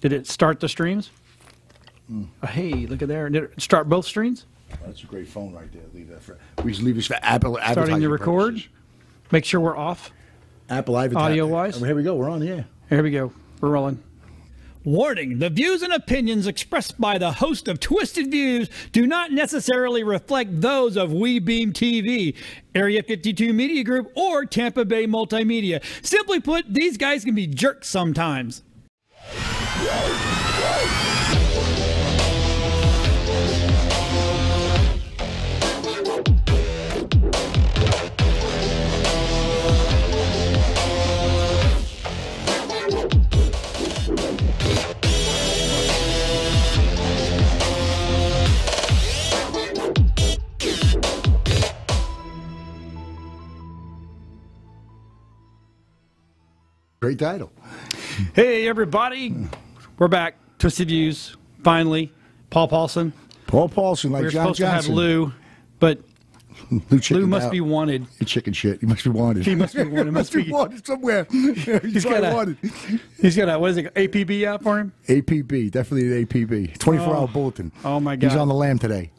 Did it start the streams? Oh, hey, look at there. Did it start both streams? Oh, that's a great phone right there. Leave that for. We just leave this for Apple advertising Starting to record. purposes. Make sure we're off. Apple advertising. Audio-wise? Oh, here we go. We're on the air. Here we go. We're rolling. Warning, the views and opinions expressed by the host of Twisted Views do not necessarily reflect those of WeBeam TV, Area 52 Media Group, or Tampa Bay Multimedia. Simply put, these guys can be jerks sometimes. Great title. Hey, everybody. We're back. Twisted Views. Finally. Paul Paulson. Paul Paulson, like We were John supposed Johnson. to have Lou, but Lou must out. be wanted. You chicken shit. He must be wanted. He must be wanted. Must be wanted somewhere. He's got wanted. He's got a, what is it, APB out for him? APB, definitely an APB. 24-hour bulletin. Oh, my God. He's on the lam today.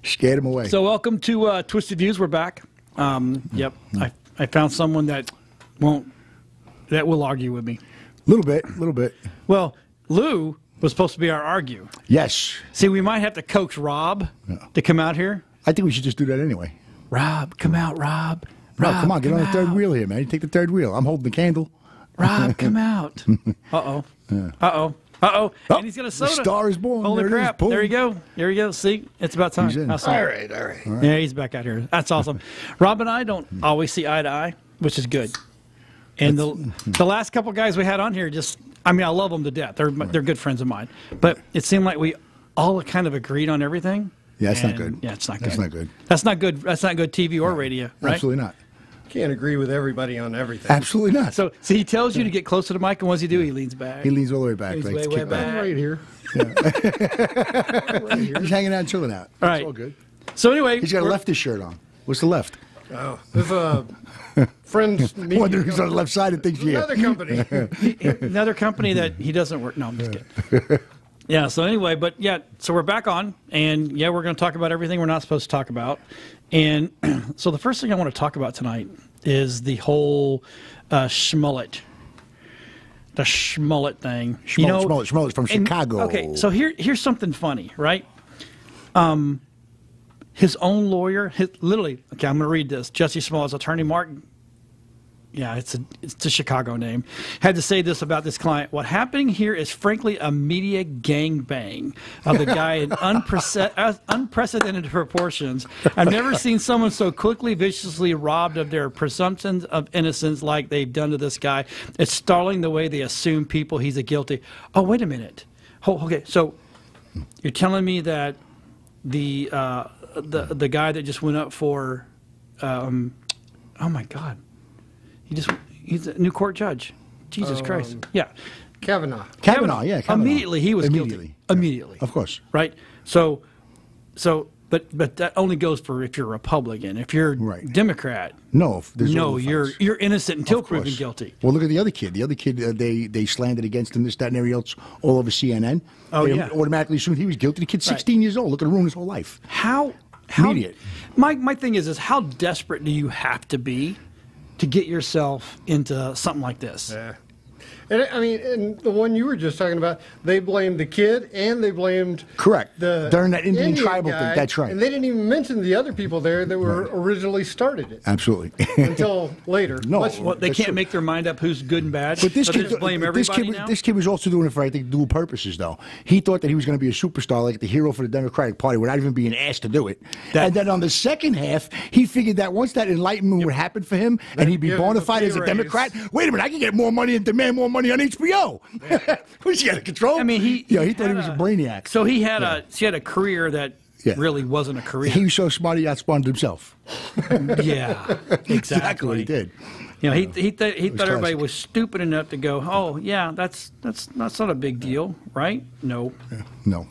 Scared him away. So welcome to Twisted Views. We're back. Yep. I found someone that will argue with me. A little bit. Well, Lou was supposed to be our argue. Yes. See, we might have to coax Rob to come out here. I think we should just do that anyway. Rob, come out, Rob. No, Rob, come on, get on the third out. wheel here, man. You take the third wheel. I'm holding the candle. Rob, come out. Uh-oh. Uh-oh. Uh-oh. And he's got a soda. The star is born. Holy There it is. crap. Boom. There you go. There you go. See, it's about time. He's in. Awesome. All right. Yeah, he's back out here. That's awesome. Rob and I don't always see eye to eye, which is good. And the last couple guys we had on here I love them to death. They're good friends of mine. But it seemed like we all kind of agreed on everything. Yeah, it's not good. Yeah, it's not good. That's not good. That's not good. That's not good TV or radio, right? Absolutely not. Can't agree with everybody on everything. Absolutely not. So he tells you to get close to the mic, and what does he do? He leans back. He leans all the way back. He's like, way kick back. Right here. He's hanging out and chilling out. All right. It's all good. So anyway, He's got a leftist shirt on. What's the left? Oh, there's a friend's I wonder who's on the left side and thinks yeah. another company. another company that he doesn't work. No, I'm just kidding. Yeah. So anyway, so we're back on, and we're going to talk about everything we're not supposed to talk about. And so the first thing I want to talk about tonight is the whole schmullet. The schmullet thing. Schmullet from Chicago. Okay, so here's something funny, right? His own lawyer, literally, okay, I'm going to read this. Jesse Smollett's attorney, Mark, it's a Chicago name, had to say this about this client. What happening here is frankly a media gangbang of the guy in unprecedented proportions. I've never seen someone so quickly, viciously robbed of their presumptions of innocence like they've done to this guy. It's startling the way they assume people he's a guilty. Oh, wait a minute. Okay, so you're telling me that the guy that just went up for, oh my God, he's a new court judge. Jesus Christ. Yeah. Kavanaugh. Kavanaugh, yeah. Kavanaugh. Immediately he was guilty. Immediately. Of course. Right? So but that only goes for if you're a Republican. If you're Democrat, you're innocent until proven guilty. Well, look at the other kid. The other kid, they slandered against him, this, that, and everything else, all over CNN. Oh, they yeah. automatically assumed he was guilty. The kid's 16 years old. Look at ruin his whole life. How Immediate. My thing is how desperate do you have to be to get yourself into something like this? Yeah. And I mean, and the one you were just talking about, they blamed the kid and they blamed during that Indian tribal guy, thing. That's right. And they didn't even mention the other people there that were originally started it. Absolutely. Until later. No, they can't make their mind up who's good and bad. But this so kid, they just blame everybody now? This kid was also doing it for, I think, dual purposes, though. He thought that he was going to be a superstar, like the hero for the Democratic Party, without even being asked to do it. And then on the second half, he figured that once that enlightenment would happen for him, and he'd be bona fide as a Democrat, wait a minute, I can get more money and demand more money on HBO. Who's he out of control? I mean, he thought he was a brainiac. So he had a career that really wasn't a career. He was so smart he outspawned himself. Yeah, exactly What he did. You know, he thought everybody was stupid enough to go, oh yeah, that's not a big deal, right? No, no,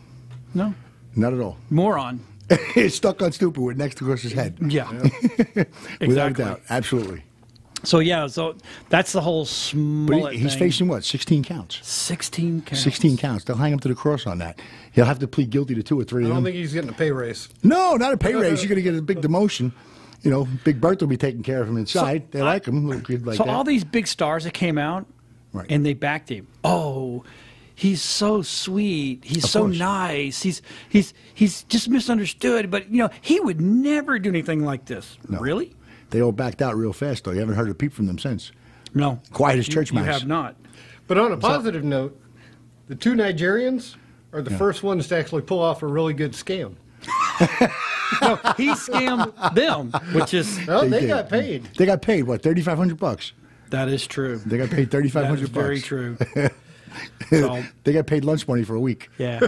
not at all. Moron. It's stuck on stupid with next across his head. Yeah, Without a doubt, absolutely. So that's the whole Smollett But he's thing. facing what? 16 counts. 16 counts. 16 counts. They'll hang him to the cross on that. He'll have to plead guilty to 2 or 3 I of don't them. think he's getting a pay raise. No, not a pay raise. You're going to get a big demotion. You know, Big Bertha will be taking care of him inside. They like him. Little kid like So that. all these big stars that came out, Right. and they backed him. Oh, he's so sweet. He's Of so course. nice. He's just misunderstood. But he would never do anything like this. No. Really? They all backed out real fast, though. You haven't heard a peep from them since. No. Quiet as church You mouse. have not. But on a positive note, the 2 Nigerians are the first ones to actually pull off a really good scam. No, he scammed them, which is Well, they did. got paid. They got paid, what, $3,500? that is true. They got paid That $3,500. is very true. So, They got paid lunch money for a week. yeah,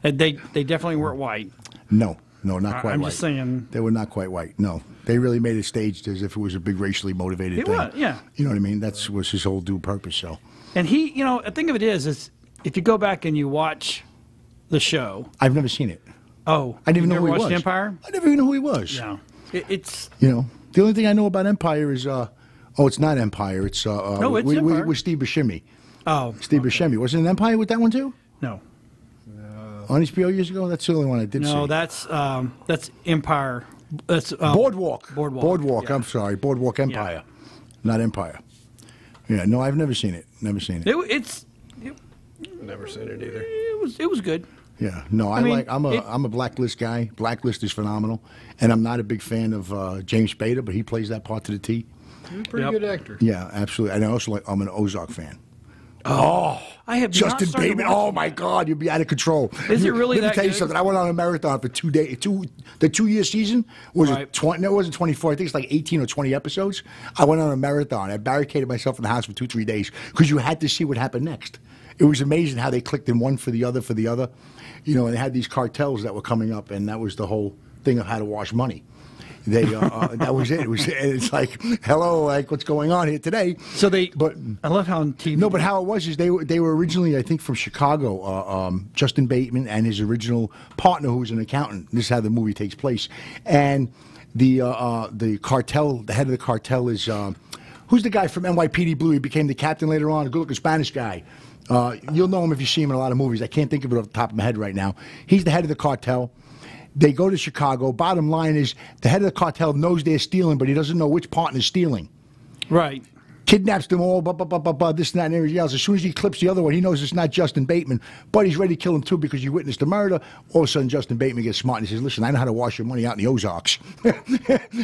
and they definitely weren't white. No, not quite I'm white. just saying. They were not quite white. No, they really made it staged as if it was a big racially motivated It thing. was, yeah. You know what I mean? That was his whole due purpose. So And he, the thing of it is if you go back and you watch the show. I've never seen it. Oh, I didn't even you know who never he watched was. Empire? I never even knew who he was. No, it's You know, the only thing I know about Empire is, it's not Empire. It's No, it's Empire. with Steve Buscemi. okay. Steve Buscemi. Wasn't it Empire with that one too? No, On HBO years ago? That's the only one I did see. no, that's Empire. That's Boardwalk. Boardwalk. Yeah. I'm sorry. Boardwalk Empire. Not Empire. Yeah, no, I've never seen it. Never seen it. It's Never seen it either. it was good. Yeah, no, mean, I'm a Blacklist guy. Blacklist is phenomenal, and I'm not a big fan of James Spader, but he plays that part to the T. He's a pretty Yep. good actor. Yeah, absolutely. And I also I'm an Ozark fan. I have not Justin started Bateman. watching Oh my God, you'd be out of control. Is it really Let me that tell you good? something. I went on a marathon for 2 days. The 2-year season was Right. it 20? No, it wasn't 24. I think it's like 18 or 20 episodes. I went on a marathon. I barricaded myself in the house for 2-3 days because you had to see what happened next. It was amazing how they clicked in one for the other. And they had these cartels that were coming up, and that was the whole thing of how to wash money. They that was it. It's like, hello, like what's going on here today? So but I love how on TV. no, but how it was is they were originally, I think, from Chicago. Justin Bateman and his original partner, who was an accountant. This is how the movie takes place, and the cartel, the head of the cartel is who's the guy from NYPD Blue? He became the captain later on. A good-looking Spanish guy. You'll know him if you see him in a lot of movies. I can't think of it off the top of my head right now. He's the head of the cartel. They go to Chicago. Bottom line is the head of the cartel knows they're stealing, but he doesn't know which partner's stealing. right. Kidnaps them all, this and that and everything else. As soon as he clips the other one, he knows it's not Justin Bateman, but he's ready to kill him too because you witnessed the murder. All of a sudden, Justin Bateman gets smart and he says, listen, I know how to wash your money out in the Ozarks.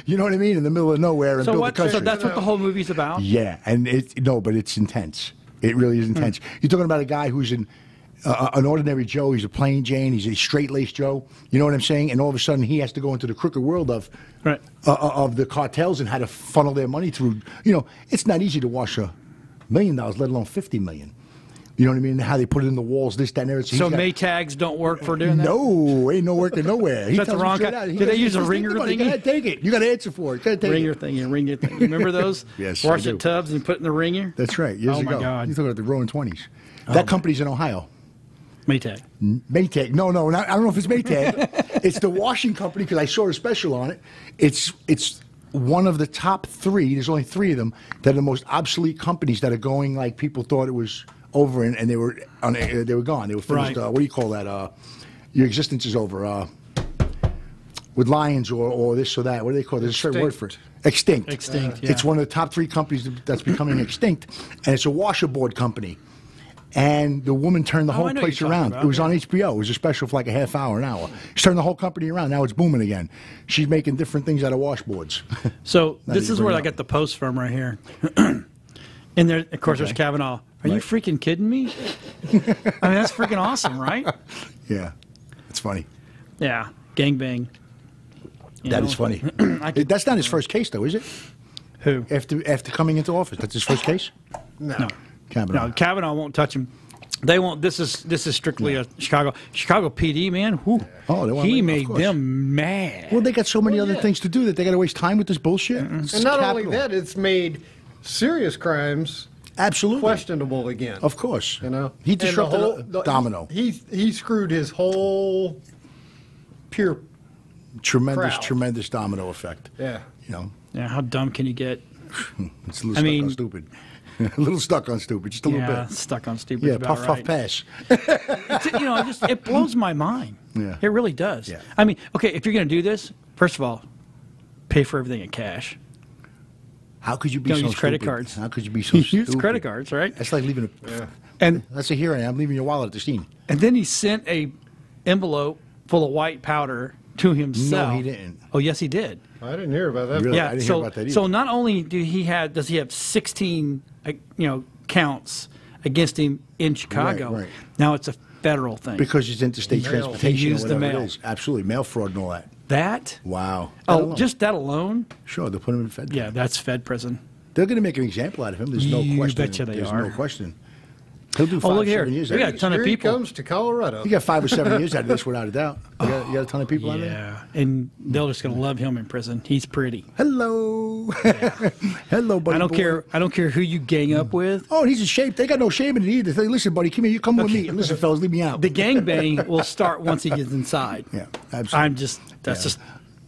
You know what I mean? In the middle of nowhere and So build what? the country. So that's what the whole movie's about. Yeah, and but it's intense. It really is intense. You're talking about a guy who's an ordinary Joe. He's a plain Jane. He's a straight-laced Joe. You know what I'm saying? And all of a sudden, he has to go into the crooked world of Right. of the cartels and how to funnel their money through. It's not easy to wash $1 million, let alone $50 million. You know what I mean? How they put it in the walls, this, that, and there. So Maytags don't work for doing that. No, ain't no working nowhere. He That's the tells wrong them straight guy. out. He Did they goes, use a "Just take ringer the money. thingy?" You gotta take it. You gotta answer for it. Gotta take Ring your it. thing. Ring your thing. You remember those? Yes, I Wash do. the tubs and put it in the ringer. That's right. Years Oh ago. my God. You're talking about the Roaring 20s. That company's in Ohio. Maytag. Maytag. No, I don't know if it's Maytag. It's the washing company because I saw a special on it. It's one of the top 3. There's only 3 of them that are the most obsolete companies that are going like people thought it was over and they were gone. They were finished. Right. What do you call that? Your existence is over. With lions or this or that. What do they call it? There's a certain word for it. Extinct. Extinct, yeah. It's one of the top 3 companies that's becoming extinct, and it's a washerboard company. And the woman turned the I whole know place you're talking around. about, It was yeah. on HBO. It was a special for like a half hour, an hour. She turned the whole company around. Now it's booming again. She's making different things out of washboards. So Now this you is bring where it I up. get the post from right here. And there, of course, there's Okay. Kavanaugh. Are you Right. freaking kidding me? I mean, that's freaking awesome, right? Yeah, it's funny. Yeah, gangbang. That is funny. That's not his first case, though, is it? Who? After coming into office, that's his first case. No, Kavanaugh. no, Kavanaugh won't touch him. They won't. This is strictly a Chicago PD man. Whew. Oh, they want he to- of made course. them mad. Well, they got so many Well, other yeah. things to do that they got to waste time with this bullshit. It's And not only capital. that, it's made serious crimes Absolutely, questionable again. of course. You know, he And the disrupted whole- domino. He screwed his whole pure. Tremendous, crowd. tremendous domino effect. Yeah. You know, Yeah, how dumb can you get? It's a little stuck on stupid. A little stuck on stupid, just a little bit. Stuck on stupid. Yeah, about puff, right. pass. It blows my mind. Yeah. It really does. Yeah. I mean, okay, if you're going to do this, first of all, pay for everything in cash. How could you be Don't so use credit stupid? cards. How could you be so stupid? Use credit cards, right? That's like leaving a... And That's a here I am, leaving your wallet at the scene. and then he sent a envelope full of white powder to himself. No, he didn't. Oh, yes, he did. I didn't hear about that. Really? I Yeah. didn't So hear about that either. so not only does he have 16 counts against him in Chicago. Right. Now it's a federal thing. Because it's interstate Mail. transportation He used or the whatever mail. it is. Absolutely, mail fraud and all that. That Wow. That oh, alone. just that alone. Sure, they'll put him in Fed. Yeah, that's Fed prison. They're going to make an example out of him. There's no You question. betcha they There's are. no question. He'll do 5 Oh, look here. 7 years. We out got of a this. ton of Here people. he comes to Colorado. You got 5 or 7 years out of this without a doubt. You got a ton of people out there. Yeah, and they're just going to love him in prison. He's pretty. Hello, hello, buddy. I don't boy. care. I don't care who you gang up with. Oh, and he's in shape. They got no shame in it either. They say, listen, buddy, come here. You come with me. Listen, fellas, leave me out. The gangbang will start once he gets inside. Yeah, absolutely. That's Yeah. just.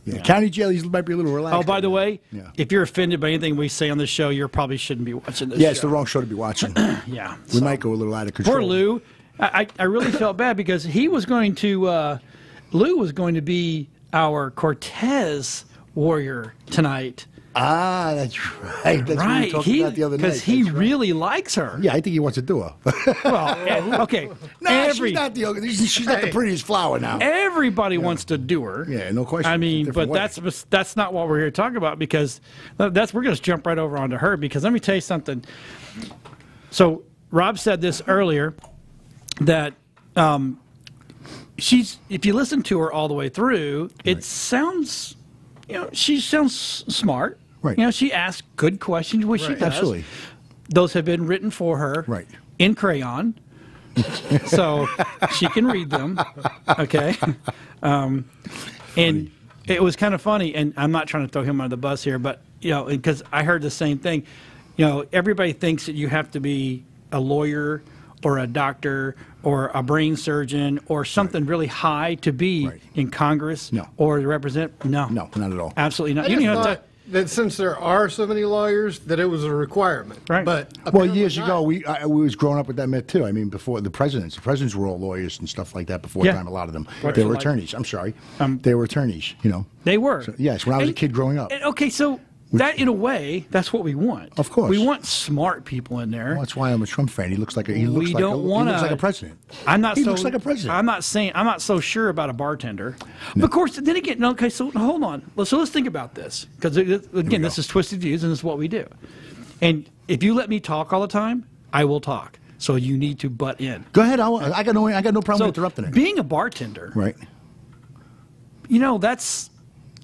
Yeah. County jail, he might be a little relaxed. Oh, by the way, Yeah. if you're offended by anything we say on this show, you probably shouldn't be watching this. Yeah, it's show. the wrong show to be watching. Yeah, We might go a little out of control. Poor Lou. I really felt bad because he was going to. Lou was going to be our Cortez warrior tonight. Ah, that's right. That's what we Right, were talking about the other night. because he That's right. really likes her. Yeah, I think he wants to do her. Well, okay. No, she's not the prettiest flower now. Everybody wants to do her. Yeah, no question. I mean, Different but way. that's not what we're here to talk about because we're going to jump right over onto her because let me tell you something. So Rob said this earlier that she's if you listen to her all the way through, it sounds she sounds smart. Right. She asks good questions, which she does. Absolutely. Those have been written for her Right. in crayon. So she can read them, okay? And it was kind of funny, and I'm not trying to throw him under the bus here, but, because I heard the same thing. Everybody thinks that you have to be a lawyer or a doctor or a brain surgeon or something really high to be Right. in Congress No. or to represent. No. No, not at all. Absolutely not. I You just don't even have thought that since there are so many lawyers, that it was a requirement. Right. But Well, apparently years not. ago, we was growing up with that myth too. I mean, before the presidents were all lawyers and stuff like that. Before Yeah. time, a lot of them Right. they were Like- attorneys. I'm sorry, they were attorneys. They were. So, yes, when I was a kid growing up. Okay, so that in a way, that's what we want. Of course. we want smart people in there. Well, that's why I'm a Trump fan. He looks like a We don't he wanna- looks like a president. I'm not. He so, looks like a president. I'm not so sure about a bartender. But of course, then again, no, okay. So hold on. So let's think about this because again, this is Twisted Views, and this is what we do. And if you let me talk all the time, I will talk. So you need to butt in. Go ahead. I got no problem So interrupting it. being a bartender, Right? that's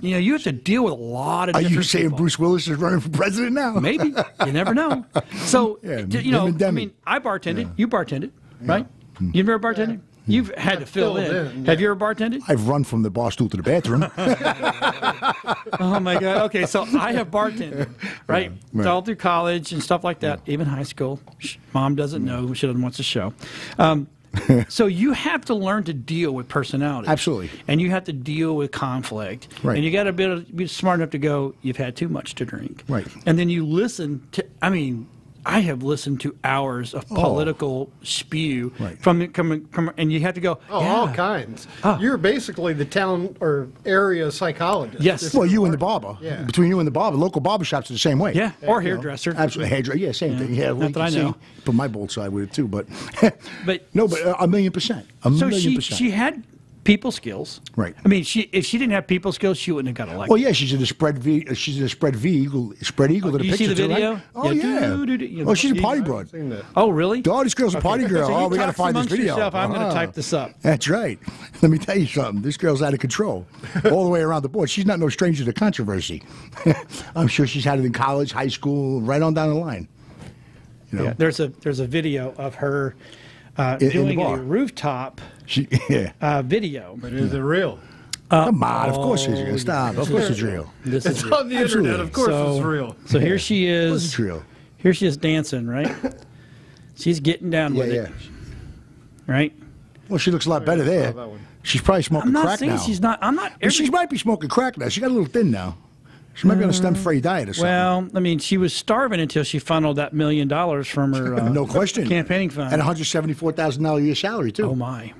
you have to deal with a lot of. Are you different saying people. Bruce Willis is running for president now? Maybe. You never know. So, Yeah, I him and Demi. mean, I bartended. You bartended, right? You've never bartended? You've had to fill filled in. in, Have you ever bartended? I've run from the bar stool to the bathroom. Oh, my God. Okay, so I have bartended, right? right. All through college and stuff like that, even high school. Mom doesn't know. She doesn't watch the show. So you have to learn to deal with personality. Absolutely. And you have to deal with conflict. Right. And you got to be smart enough to go, you've had too much to drink. Right. And then you listen to, I have listened to hours of political spew Right. from and you have to go, Oh, yeah. all kinds. Oh. You're basically the town or area psychologist. Yes. This Well, is you and the part- barber. Yeah. Between you and the barber, local barbershops are the same way. Yeah, or hairdresser. Absolutely. Hairdresser. Yeah, same thing. Yeah, not well, that I you can know. see, put my bold side with it too, but But no, but a million percent. A so million percent. she had people skills. Right. I mean, if she didn't have people skills, she wouldn't have got elected. Well, yeah, she's in the spread V. She's in a spread eagle. That you see the too, right? video? Oh Yeah, yeah. you Oh, she's a know, party I've broad. seen that. Oh, really? Oh, this girl's a party girl. So Oh, you we got to talk find this amongst video. yourself. I'm going to Ah. type this up. That's right. Let me tell you something. This girl's out of control, all the way around the board. She's not no stranger to controversy. I'm sure she's had it in college, high school, right on down the line. You know, Yeah, there's a video of her In the doing bar. a rooftop yeah. video. But is it real? Come on, of course it's real. Stop. Of course it's real. This It's is on the Absolutely. internet. Of course so, it's real. So here she Of course is. it's real. Here she is dancing, right? She's getting down Yeah, with yeah. it, right? Well, she looks a lot better saw there. that one. She's probably smoking I'm not crack saying now. she's not. I'm not. Well, she might be smoking crack now. She got a little thin now. She might be on a stem-free diet or something. Well, I mean, she was starving until she funneled that $1 million from her no question campaigning fund. And $174,000 a year salary, too. Oh, my.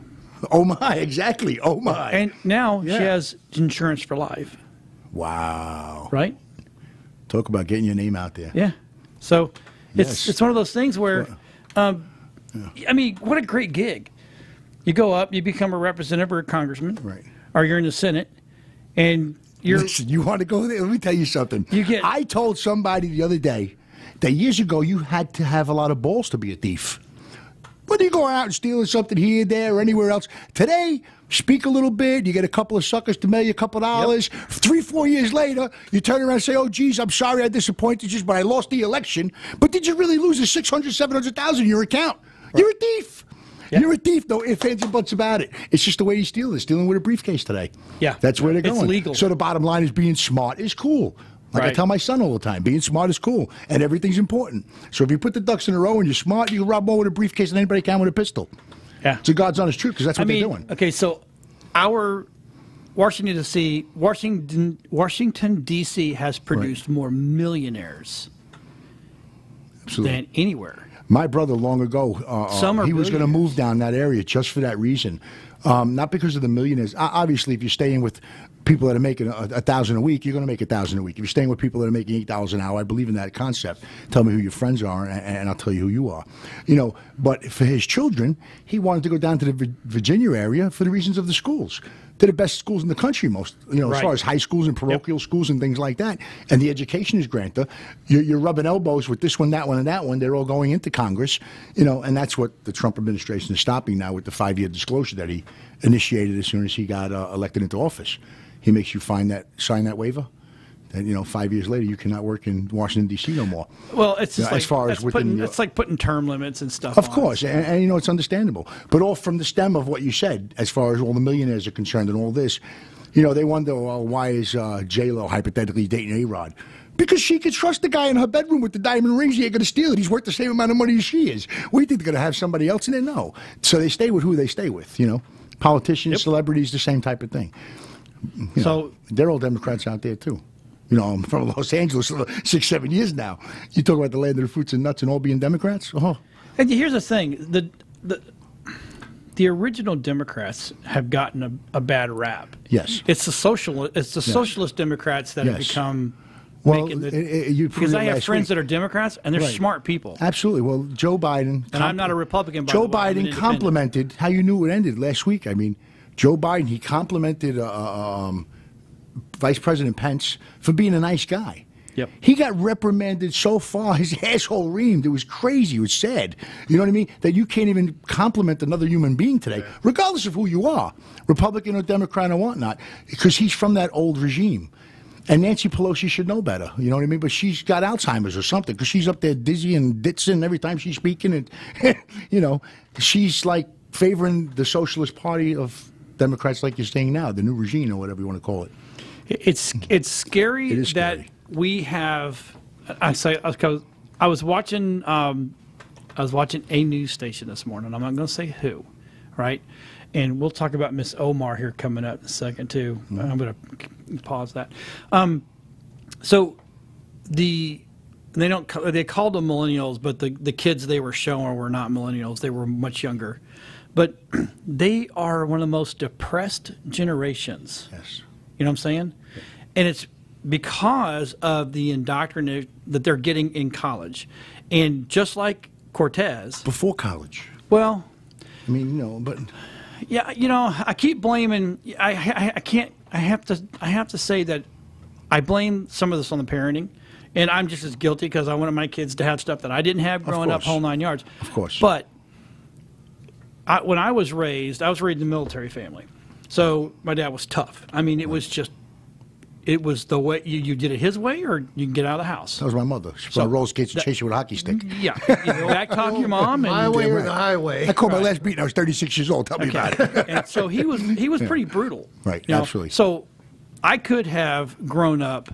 Oh, my, exactly. Oh, my. And now she has insurance for life. Wow. Right? Talk about getting your name out there. Yeah. So Yes. it's one of those things where, I mean, what a great gig. You go up, you become a representative or a congressman. Right. Or you're in the Senate, and you're... Listen, you want to go there? Let me tell you something. get... I told somebody the other day that years ago you had to have a lot of balls to be a thief. Whether you're going out and stealing something here, there, or anywhere else. Today, speak a little bit, you get a couple of suckers to mail you a couple of dollars. Yep. 3-4 years later, you turn around and say, oh, geez, I'm sorry I disappointed you, but I lost the election. But did you really lose the $600,000, $700,000 in your account? Right. You're a thief. Yep. You're a thief, no ifs, ands, and buts about it. It's just the way you steal. They're stealing with a briefcase today. Yeah. That's where they're going. It's legal. So the bottom line is being smart is cool. Like I tell my son all the time, being smart is cool, and everything's important. So if you put the ducks in a row and you're smart, you can rob more with a briefcase than anybody can with a pistol. Yeah. It's a God's honest truth, because that's what they're doing. Okay, so our Washington, D.C. has produced more millionaires than anywhere. My brother, long ago, he was going to move down that area just for that reason. Not because of the millionaires. Obviously, if you're staying with people that are making $1,000 a week, you're going to make $1,000 a week. If you're staying with people that are making $8 an hour, I believe in that concept. Tell me who your friends are, and I'll tell you who you are. You know, but for his children, he wanted to go down to the Virginia area for the reasons of the schools. They're the best schools in the country, as far as high schools and parochial schools and things like that. And the education is granted. You're rubbing elbows with this one, that one, and that one. They're all going into Congress, and that's what the Trump administration is stopping now with the 5-year disclosure that he initiated as soon as he got elected into office. He makes you sign that waiver. And 5 years later, you cannot work in Washington D.C. no more. Well, it's just it's like putting term limits and stuff. Of course, and it's understandable. But all from the stem of what you said, as far as all the millionaires are concerned, and all this, they wonder, well, why is J-Lo hypothetically dating A-Rod? Because she could trust the guy in her bedroom with the diamond rings. He ain't going to steal it. He's worth the same amount of money as she is. What do you think, they're going to have somebody else in there? No. So they stay with who they stay with. Politicians, celebrities, the same type of thing. They're all Democrats out there too. I'm from Los Angeles 6-7 years now. You talk about the land of the fruits and nuts and all being Democrats. Oh. And here's the thing: the original Democrats have gotten a bad rap. Yes, it's the socialist Democrats that have become. Well, because I have friends that are Democrats and they're smart people. Absolutely. Well, Joe Biden, and I'm not a Republican. Joe Biden complimented how you knew it ended last week. I mean, Joe Biden, he complimented Vice President Pence for being a nice guy. Yep. He got reprimanded so far, his asshole reamed. It was crazy. It was sad. You know what I mean? That you can't even compliment another human being today, regardless of who you are, Republican or Democrat or whatnot, because he's from that old regime. And Nancy Pelosi should know better, you know what I mean? But she's got Alzheimer's or something, because she's up there dizzy and ditzing every time she's speaking. And, she's like favoring the Socialist Party of Democrats, like you're saying now, the new regime or whatever you want to call it. It's scary it is that scary. We have. I was watching a news station this morning. I'm not going to say who, right? And we'll talk about Miss Omar here coming up in a second too. Mm-hmm. I'm going to pause that. So they called them millennials, but the kids they were showing were not millennials. They were much younger, but they are one of the most depressed generations. Yes. You know what I'm saying? Yeah. And it's because of the indoctrination that they're getting in college. And just like Cortez. Before college. Well. I mean, but. Yeah, I keep blaming. I can't. I have to say that I blame some of this on the parenting. And I'm just as guilty because I wanted my kids to have stuff that I didn't have growing up, whole 9 yards. Of course. But when I was raised in a military family. So my dad was tough. I mean, it was the way you did it his way, or you can get out of the house. That was my mother. She put on roller skates and chase you with a hockey stick. Yeah, back talk your mom. My way or the highway. I called my last beating. I was 36 years old. Tell me about it. And so he was pretty brutal. Right. Absolutely. So I could have grown up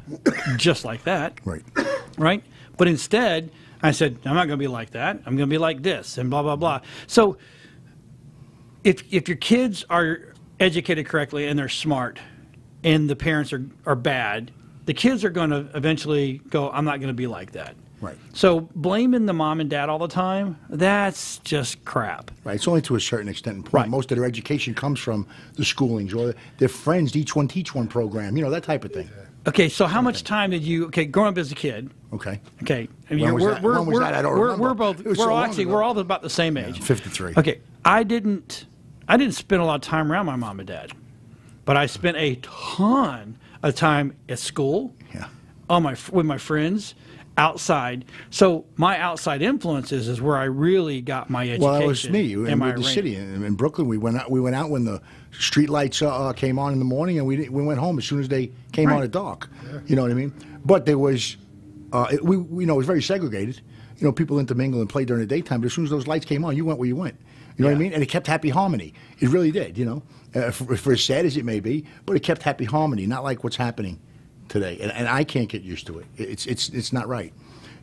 just like that. Right. Right. But instead, I said, I'm not going to be like that. I'm going to be like this, and blah blah blah. So if your kids are educated correctly and they're smart, and the parents are bad, the kids are going to eventually go, I'm not going to be like that. Right. So blaming the mom and dad all the time, that's just crap. Right. It's only to a certain extent. Right. Most of their education comes from the schoolings or their friends, each one teach one program, that type of thing. Okay, so how much time did you, growing up as a kid? Okay. Okay. I mean, When was that? When was that? I don't remember. We're both, It was so long actually, ago. we're all about the same age. 53. Okay. I didn't spend a lot of time around my mom and dad, but I spent a ton of time at school, Yeah. with my friends, outside. So my outside influences is where I really got my education. Well, that was me. and In my the city, in Brooklyn, we went out when the street lights came on in the morning, and we went home as soon as they came on at dark. Yeah. You know what I mean? But there was, it was very segregated. People intermingle and play during the daytime, but as soon as those lights came on, you went where you went. You know what I mean? And it kept happy harmony. It really did. For as sad as it may be, but it kept happy harmony, not like what's happening today, and I can't get used to it. It's not right.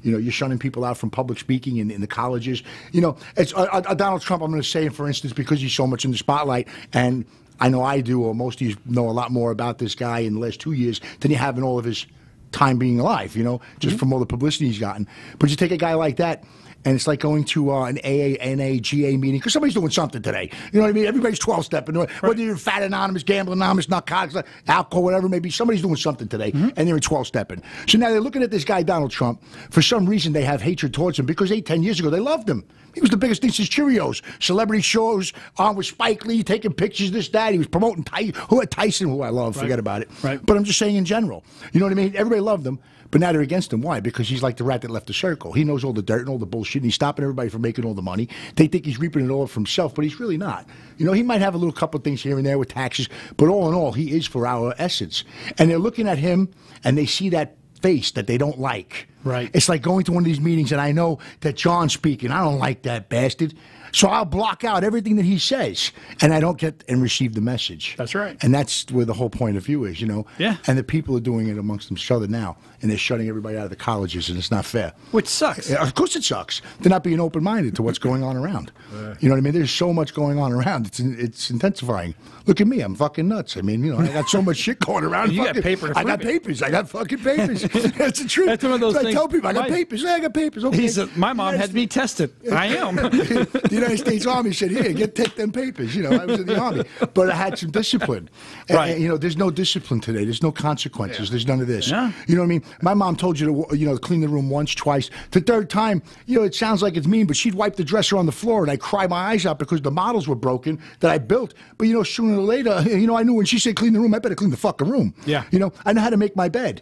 You're shunning people out from public speaking in the colleges. It's Donald Trump. I'm going to say, for instance, because he's so much in the spotlight, and I know I do, or most of you know a lot more about this guy in the last 2 years than you have in all of his time being alive. Just from all the publicity he's gotten. But you take a guy like that, and it's like going to an AA, NA, GA meeting, because somebody's doing something today. You know what I mean? Everybody's 12-stepping. Whether you're Fat Anonymous, Gamble Anonymous, narcotics, alcohol, whatever it may be, somebody's doing something today, and they're in 12-stepping. So now they're looking at this guy, Donald Trump. For some reason, they have hatred towards him because 10 years ago, they loved him. He was the biggest thing since Cheerios. Celebrity shows, on with Spike Lee, taking pictures, this, that. He was promoting Tyson, who I love. Right. Forget about it. Right. But I'm just saying in general. You know what I mean? Everybody loved him. But now they're against him. Why? Because he's like the rat that left the circle. He knows all the dirt and all the bullshit, and he's stopping everybody from making all the money. They think he's reaping it all for himself, but he's really not. He might have a little couple of things here and there with taxes, but all in all, he is for our essence. And they're looking at him, and they see that face that they don't like. Right. It's like going to one of these meetings, and I know that John's speaking. I don't like that bastard. So I'll block out everything that he says, and I don't get and receive the message. That's right. And that's where the whole point of view is, Yeah. And the people are doing it amongst each other now, and they're shutting everybody out of the colleges, and it's not fair. Which sucks. Of course it sucks. They're not being open-minded to what's going on around. You know what I mean? There's so much going on around. It's intensifying. Look at me. I'm fucking nuts. I mean, I got so much shit going around. You got paper to I got prove it. papers. I got fucking papers. That's the truth. That's one of those so things. I tell people, I got papers. Yeah, I got papers. Okay. He said, my mom had me tested. I am. The United States Army said, here, take them papers. I was in the Army. But I had some discipline. Right. And, there's no discipline today. There's no consequences. Yeah. There's none of this. Yeah. You know what I mean? My mom told you to, clean the room once, twice. The third time, it sounds like it's mean, but she'd wipe the dresser on the floor, and I'd cry my eyes out because the models were broken that I built. But, sooner or later, I knew when she said clean the room, I better clean the fucking room. Yeah. I know how to make my bed.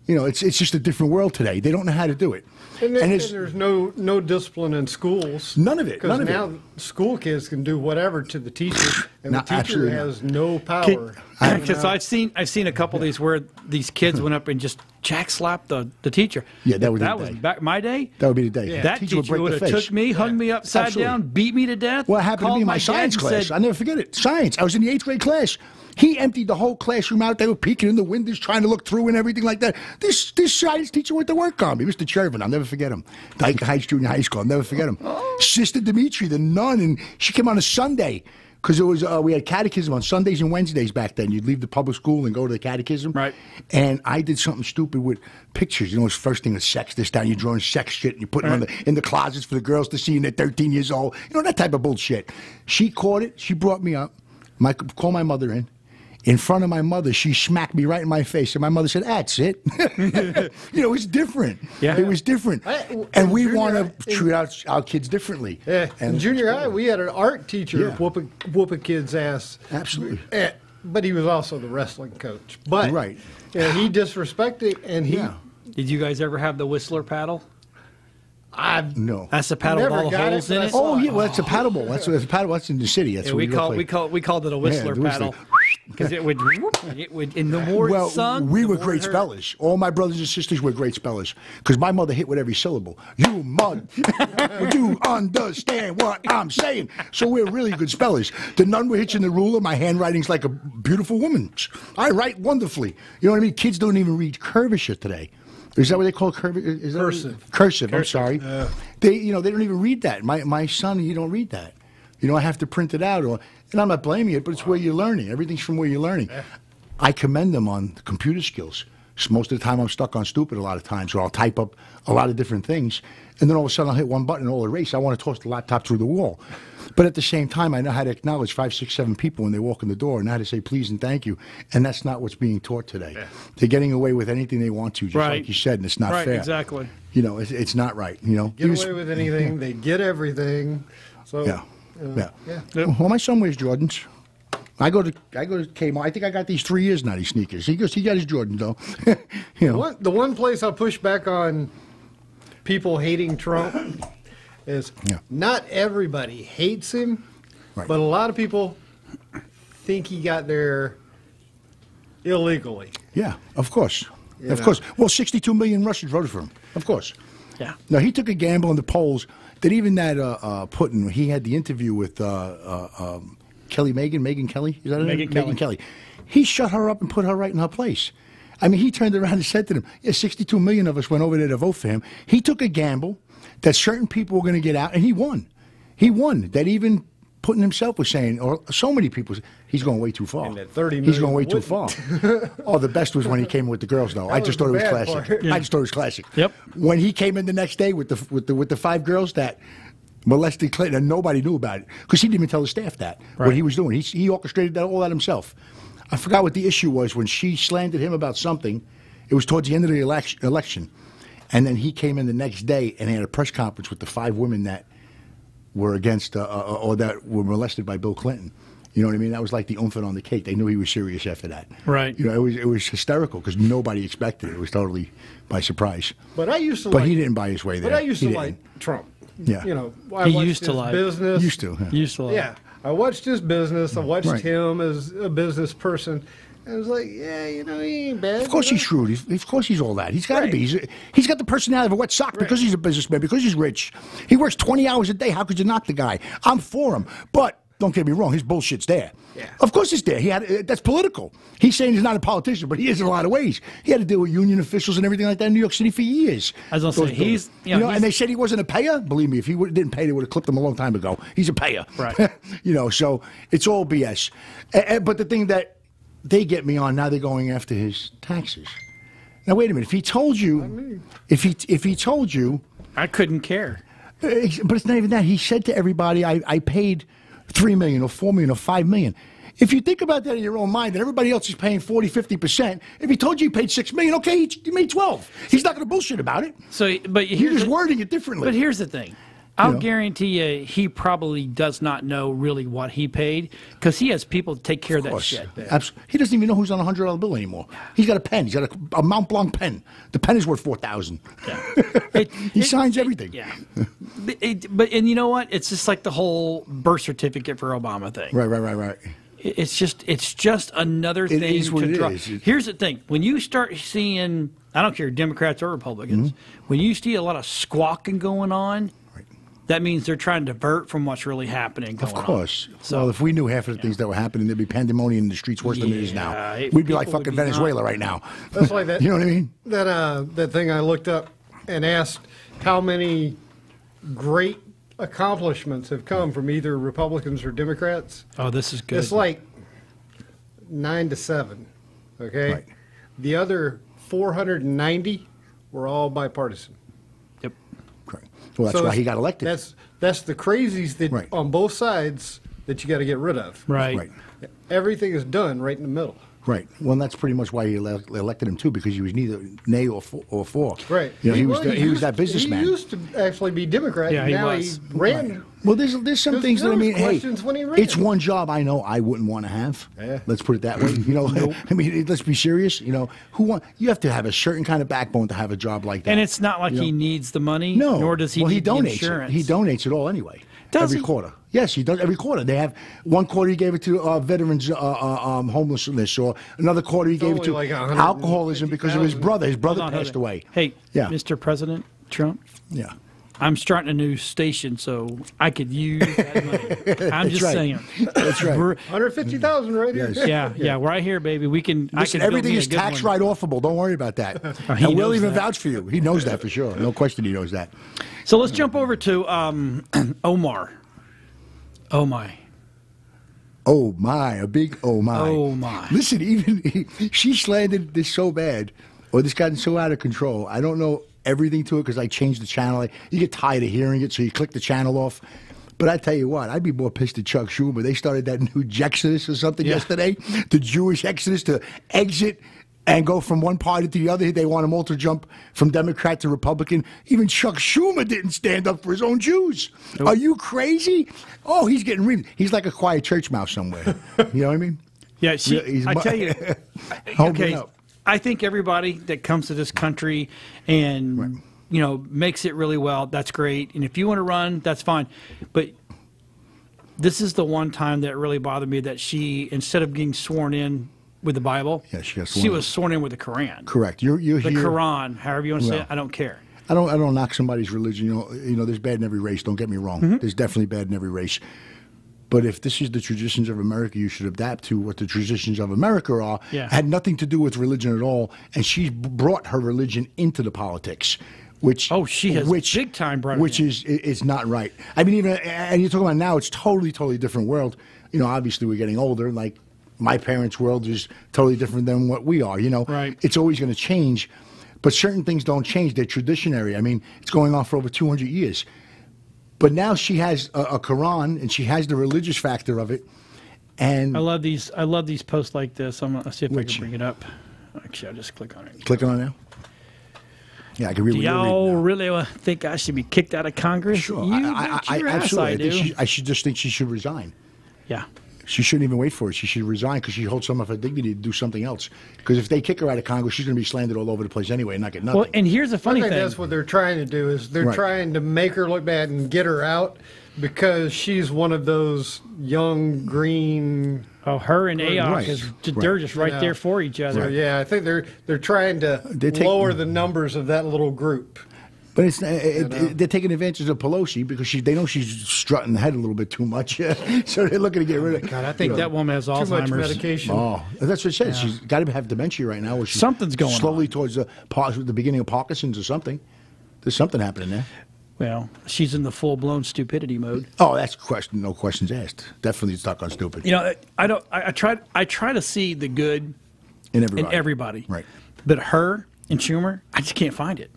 It's just a different world today. They don't know how to do it. And there's no discipline in schools. None of it. Because now school kids can do whatever to the teacher, and the teacher has no power. Because I've seen a couple of these where these kids went up and just jack slapped the teacher. Yeah, that was back my day. That would be the day. Yeah. That teacher would have took me, hung me upside down, beat me to death. Well, it happened to me in my science class. I never forget it. Science. I was in the 8th grade class. He emptied the whole classroom out. They were peeking in the windows, trying to look through and everything like that. This science teacher went to work on me, Mr. Chervin. I'll never forget him. Dyke Heights Junior High School. I'll never forget him. Sister Dimitri, the nun, and she came on a Sunday because it was we had catechism on Sundays and Wednesdays back then. You'd leave the public school and go to the catechism. Right. And I did something stupid with pictures. It's first thing is sex. This time you're drawing sex shit and you're putting it in the closets for the girls to see, and they're 13 years old. That type of bullshit. She caught it. She brought me up. Called my mother in. In front of my mother, she smacked me right in my face, and my mother said, "That's it." It was different. Yeah. It was different, and we want to treat our kids differently. Yeah. In junior high, we had an art teacher whooping kids' ass. Absolutely. But he was also the wrestling coach. But right. He disrespected, and he. Yeah. Did you guys ever have the Whistler paddle? No. That's the paddle with all the holes in it. Oh yeah, well that's a paddle ball. That's a paddle. That's in the city. That's what we called it a Whistler paddle because it would in the more it sung. We were great spellers. All my brothers and sisters were great spellers because my mother hit with every syllable. You mud, would you understand what I'm saying? So we're really good spellers. The nun were hitching the ruler. My handwriting's like a beautiful woman's. I write wonderfully. You know what I mean? Kids don't even read curvature today. Is that what they call cursive? Cursive. I'm sorry. They don't even read that. My son, he don't read that. I have to print it out, and I'm not blaming it, but it's where you're learning. Everything's from where you're learning. I commend them on the computer skills. So most of the time I'm stuck on stupid a lot of times, or I'll type up a lot of different things, and then all of a sudden I'll hit one button and all erase. I want to toss the laptop through the wall. But at the same time, I know how to acknowledge 5, 6, 7 people when they walk in the door, and how to say please and thank you. And that's not what's being taught today. Yeah. They're getting away with anything they want to, just like you said, and it's not fair. Right, exactly. You know, it's not right. You know, get away with anything. They get everything. So yeah. Well, my son wears Jordans. I go to Kmart. I think I got these 3 years now. These sneakers. He got his Jordans though. You know, the one place I'll push back on people hating Trump is not everybody hates him, but a lot of people think he got there illegally. Yeah, of course. Of course. Well, 62 million Russians voted for him. Of course. Yeah. Now, he took a gamble in the polls that even that Putin, he had the interview with Kelly Megyn Kelly? Is that her name? Megyn Kelly. He shut her up and put her right in her place. I mean, he turned around and said to them, 62 million of us went over there to vote for him. He took a gamble that certain people were going to get out, and he won. He won. That even Putin himself was saying, or so many people, he's going way too far. And that 30 he's going way wouldn't. too far. Oh, the best was when he came with the girls, though. I just thought it was classic. I just thought it was classic. Yep. When he came in the next day with the 5 girls that molested Clinton, and nobody knew about it because he didn't even tell the staff that what he was doing. He orchestrated all that himself. I forgot what the issue was when she slandered him about something. It was towards the end of the election. And then he came in the next day and he had a press conference with the 5 women that were against or that were molested by Bill Clinton. You know what I mean? That was like the oomph on the cake. They knew he was serious after that. Right. You know, it was hysterical because nobody expected it. It was totally by surprise. But I used to. But he didn't buy his way there. But I used to like Trump. Yeah. You know, he used to like business. Used to. Yeah. I watched his business. I watched him as a business person. I was like, yeah, you know, he ain't bad. Of course he's shrewd. Of course he's all that. He's got to be. He's got the personality of a wet sock because he's a businessman, because he's rich. He works 20 hours a day. How could you knock the guy? I'm for him. But don't get me wrong, his bullshit's there. Yeah. Of course it's there. That's political. He's saying he's not a politician, but he is in a lot of ways. He had to deal with union officials and everything like that in New York City for years. I was going to say, he's... You know, and they said he wasn't a payer. Believe me, if he didn't pay, they would have clipped him a long time ago. He's a payer. Right. You know, so it's all BS. But the thing that they get me on, now they're going after his taxes. Now, wait a minute. If he told you... If he told you... I couldn't care. But it's not even that. He said to everybody, I paid $3 million or $4 million or $5 million. If you think about that in your own mind, and everybody else is paying 40, 50%, if he told you he paid $6 million, okay, he made 12. He's not going to bullshit about it. So, but he's just wording it differently. But here's the thing. I'll guarantee you he probably does not know really what he paid because he has people to take care of that shit. Absolutely. He doesn't even know who's on a $100 bill anymore. He's got a pen. He's got a Mont Blanc pen. The pen is worth $4,000. Yeah. He signs everything. Yeah. But you know what? It's just like the whole birth certificate for Obama thing. Right. It's just another thing. It is what it is. Here's the thing: when you start seeing, I don't care, Democrats or Republicans, when you see a lot of squawking going on. That means they're trying to divert from what's really happening. Of course. So, well, if we knew half of the things that were happening, there'd be pandemonium in the streets worse than it is now. We'd be like fucking Venezuela right now. That's like that. You know what I mean? That thing I looked up and asked how many great accomplishments have come from either Republicans or Democrats. Oh, this is good. It's like 9 to 7. Okay. Right. The other 490 were all bipartisan. Yep. Correct. Well, that's why he got elected. That's the crazies that on both sides that you got to get rid of. Right. Everything is done right in the middle. Right. Well, and that's pretty much why he elected him too, because he was neither nay or for. Right. You know, he was that businessman. He used to actually be Democrat. Yeah, and now he ran. Right. Well, there's some things that I mean. Hey, when it's one job I know I wouldn't want to have. Yeah. Let's put it that way. You know, I mean, let's be serious. You know, you have to have a certain kind of backbone to have a job like that. And it's not like he needs the money. No. Nor does he need the insurance. He donates it all anyway. Every quarter. Yes, he does every quarter. They have one quarter he gave it to veterans homelessness, or another quarter he gave it to like alcoholism because of his brother. His brother passed away. Hey, Mr. President Trump. Yeah. I'm starting a new station, so I could use that money. I'm just saying. That's right. 150,000 right here. Yes. Yeah, right here, baby. We can. Listen, everything is tax write-offable. Don't worry about that. And we'll even vouch for you. He knows that for sure. No question, he knows that. So let's jump over to Omar. Oh my. Oh my, a big oh my. Oh my. Listen, even she slandered this so bad. Well, this got so out of control. I don't know everything to it because I changed the channel. You get tired of hearing it, so you click the channel off. But I tell you what, I'd be more pissed at Chuck Schumer. They started that new Jexodus or something yesterday, the Jewish Exodus to exit and go from one party to the other. They want them all to jump from Democrat to Republican. Even Chuck Schumer didn't stand up for his own Jews. Nope. Are you crazy? Oh, he's getting real. He's like a quiet church mouse somewhere. You know what I mean? Yeah, I tell you. Okay, I think everybody that comes to this country and makes it really well, that's great. And if you want to run, that's fine. But this is the one time that really bothered me that she, instead of getting sworn in with the Bible, she was sworn in with the Quran. Correct. You're the Quran, however you want to say it. I don't care. I don't knock somebody's religion. You know, there's bad in every race. Don't get me wrong. Mm-hmm. There's definitely bad in every race. But if this is the traditions of America, you should adapt to what the traditions of America are. Yeah. Had nothing to do with religion at all, and she's brought her religion into the politics, which she has big time brought it which in. is not right. I mean, and you're talking about now, it's totally different world. You know, obviously we're getting older. Like my parents' world is totally different than what we are. You know, right. It's always going to change, but certain things don't change. They're traditionary. I mean, it's going on for over 200 years. But now she has a Quran, and she has the religious factor of it. And I love these posts like this. Let's see if I can bring it up. Actually, I'll just click on it. Clicking on it now? Yeah, I can read what you're reading now. Do y'all really think I should be kicked out of Congress? Sure. I absolutely. I should just think she should resign. Yeah. She shouldn't even wait for it. She should resign because she holds some of her dignity to do something else. Because if they kick her out of Congress, she's going to be slandered all over the place anyway and not get nothing. Well, and here's the funny thing. That's what they're trying to do is they're trying to make her look bad and get her out because she's one of those young green. Oh, her and AOC, they're just right there for each other. So, yeah, I think they're trying to lower the numbers of that little group. But it's they're taking advantage of Pelosi because they know she's strutting the head a little bit too much, so they're looking to get rid of. God, I think that woman has Alzheimer's. Too much medication. Oh, that's what it says. Yeah. She's got to have dementia right now. Something's going slowly on. Towards the beginning of Parkinson's or something. There's something happening there. Well, she's in the full-blown stupidity mode. Oh, that's no questions asked. Definitely stuck on stupid. You know, I try to see the good in everybody. Right. But her and Schumer, I just can't find it.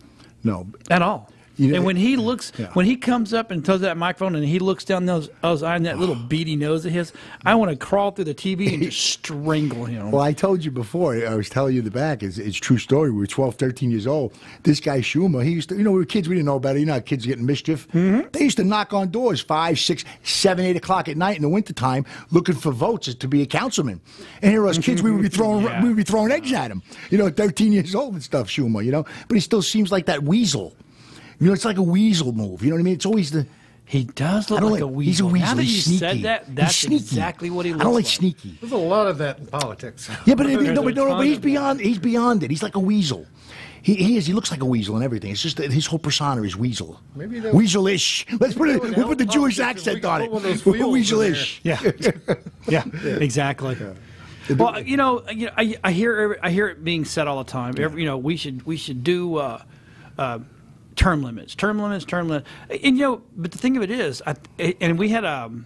No, at all. And when he looks, when he comes up and tells that microphone and he looks down those eyes and that little beady nose of his, I want to crawl through the TV and just strangle him. Well, I told you before, I was telling you the back, it's a true story. We were 12, 13 years old. This guy Schumer, he used to, we were kids, we didn't know about it. You know how kids get in mischief? Mm-hmm. They used to knock on doors 5, 6, 7, 8 o'clock at night in the wintertime looking for votes to be a councilman. And here us kids, we would be throwing eggs at him. 13 years old and stuff, Schumer, But he still seems like that weasel. It's like a weasel move. You know what I mean? It's always the... He does look like a weasel. He's a weasel. Now that he's you sneaky. said that, that's exactly what he looks like. I don't like sneaky. There's a lot of that in politics. Yeah, but he's beyond it. He's like a weasel. He is. He looks like a weasel and everything. It's just that his whole persona is weasel. Maybe weasel-ish. Let's put it. We'll put the Jewish accent on it. Weasel-ish. Yeah. Yeah. Exactly. Yeah. Well, I hear it being said all the time. We should do term limits. And but the thing of it is, and we had on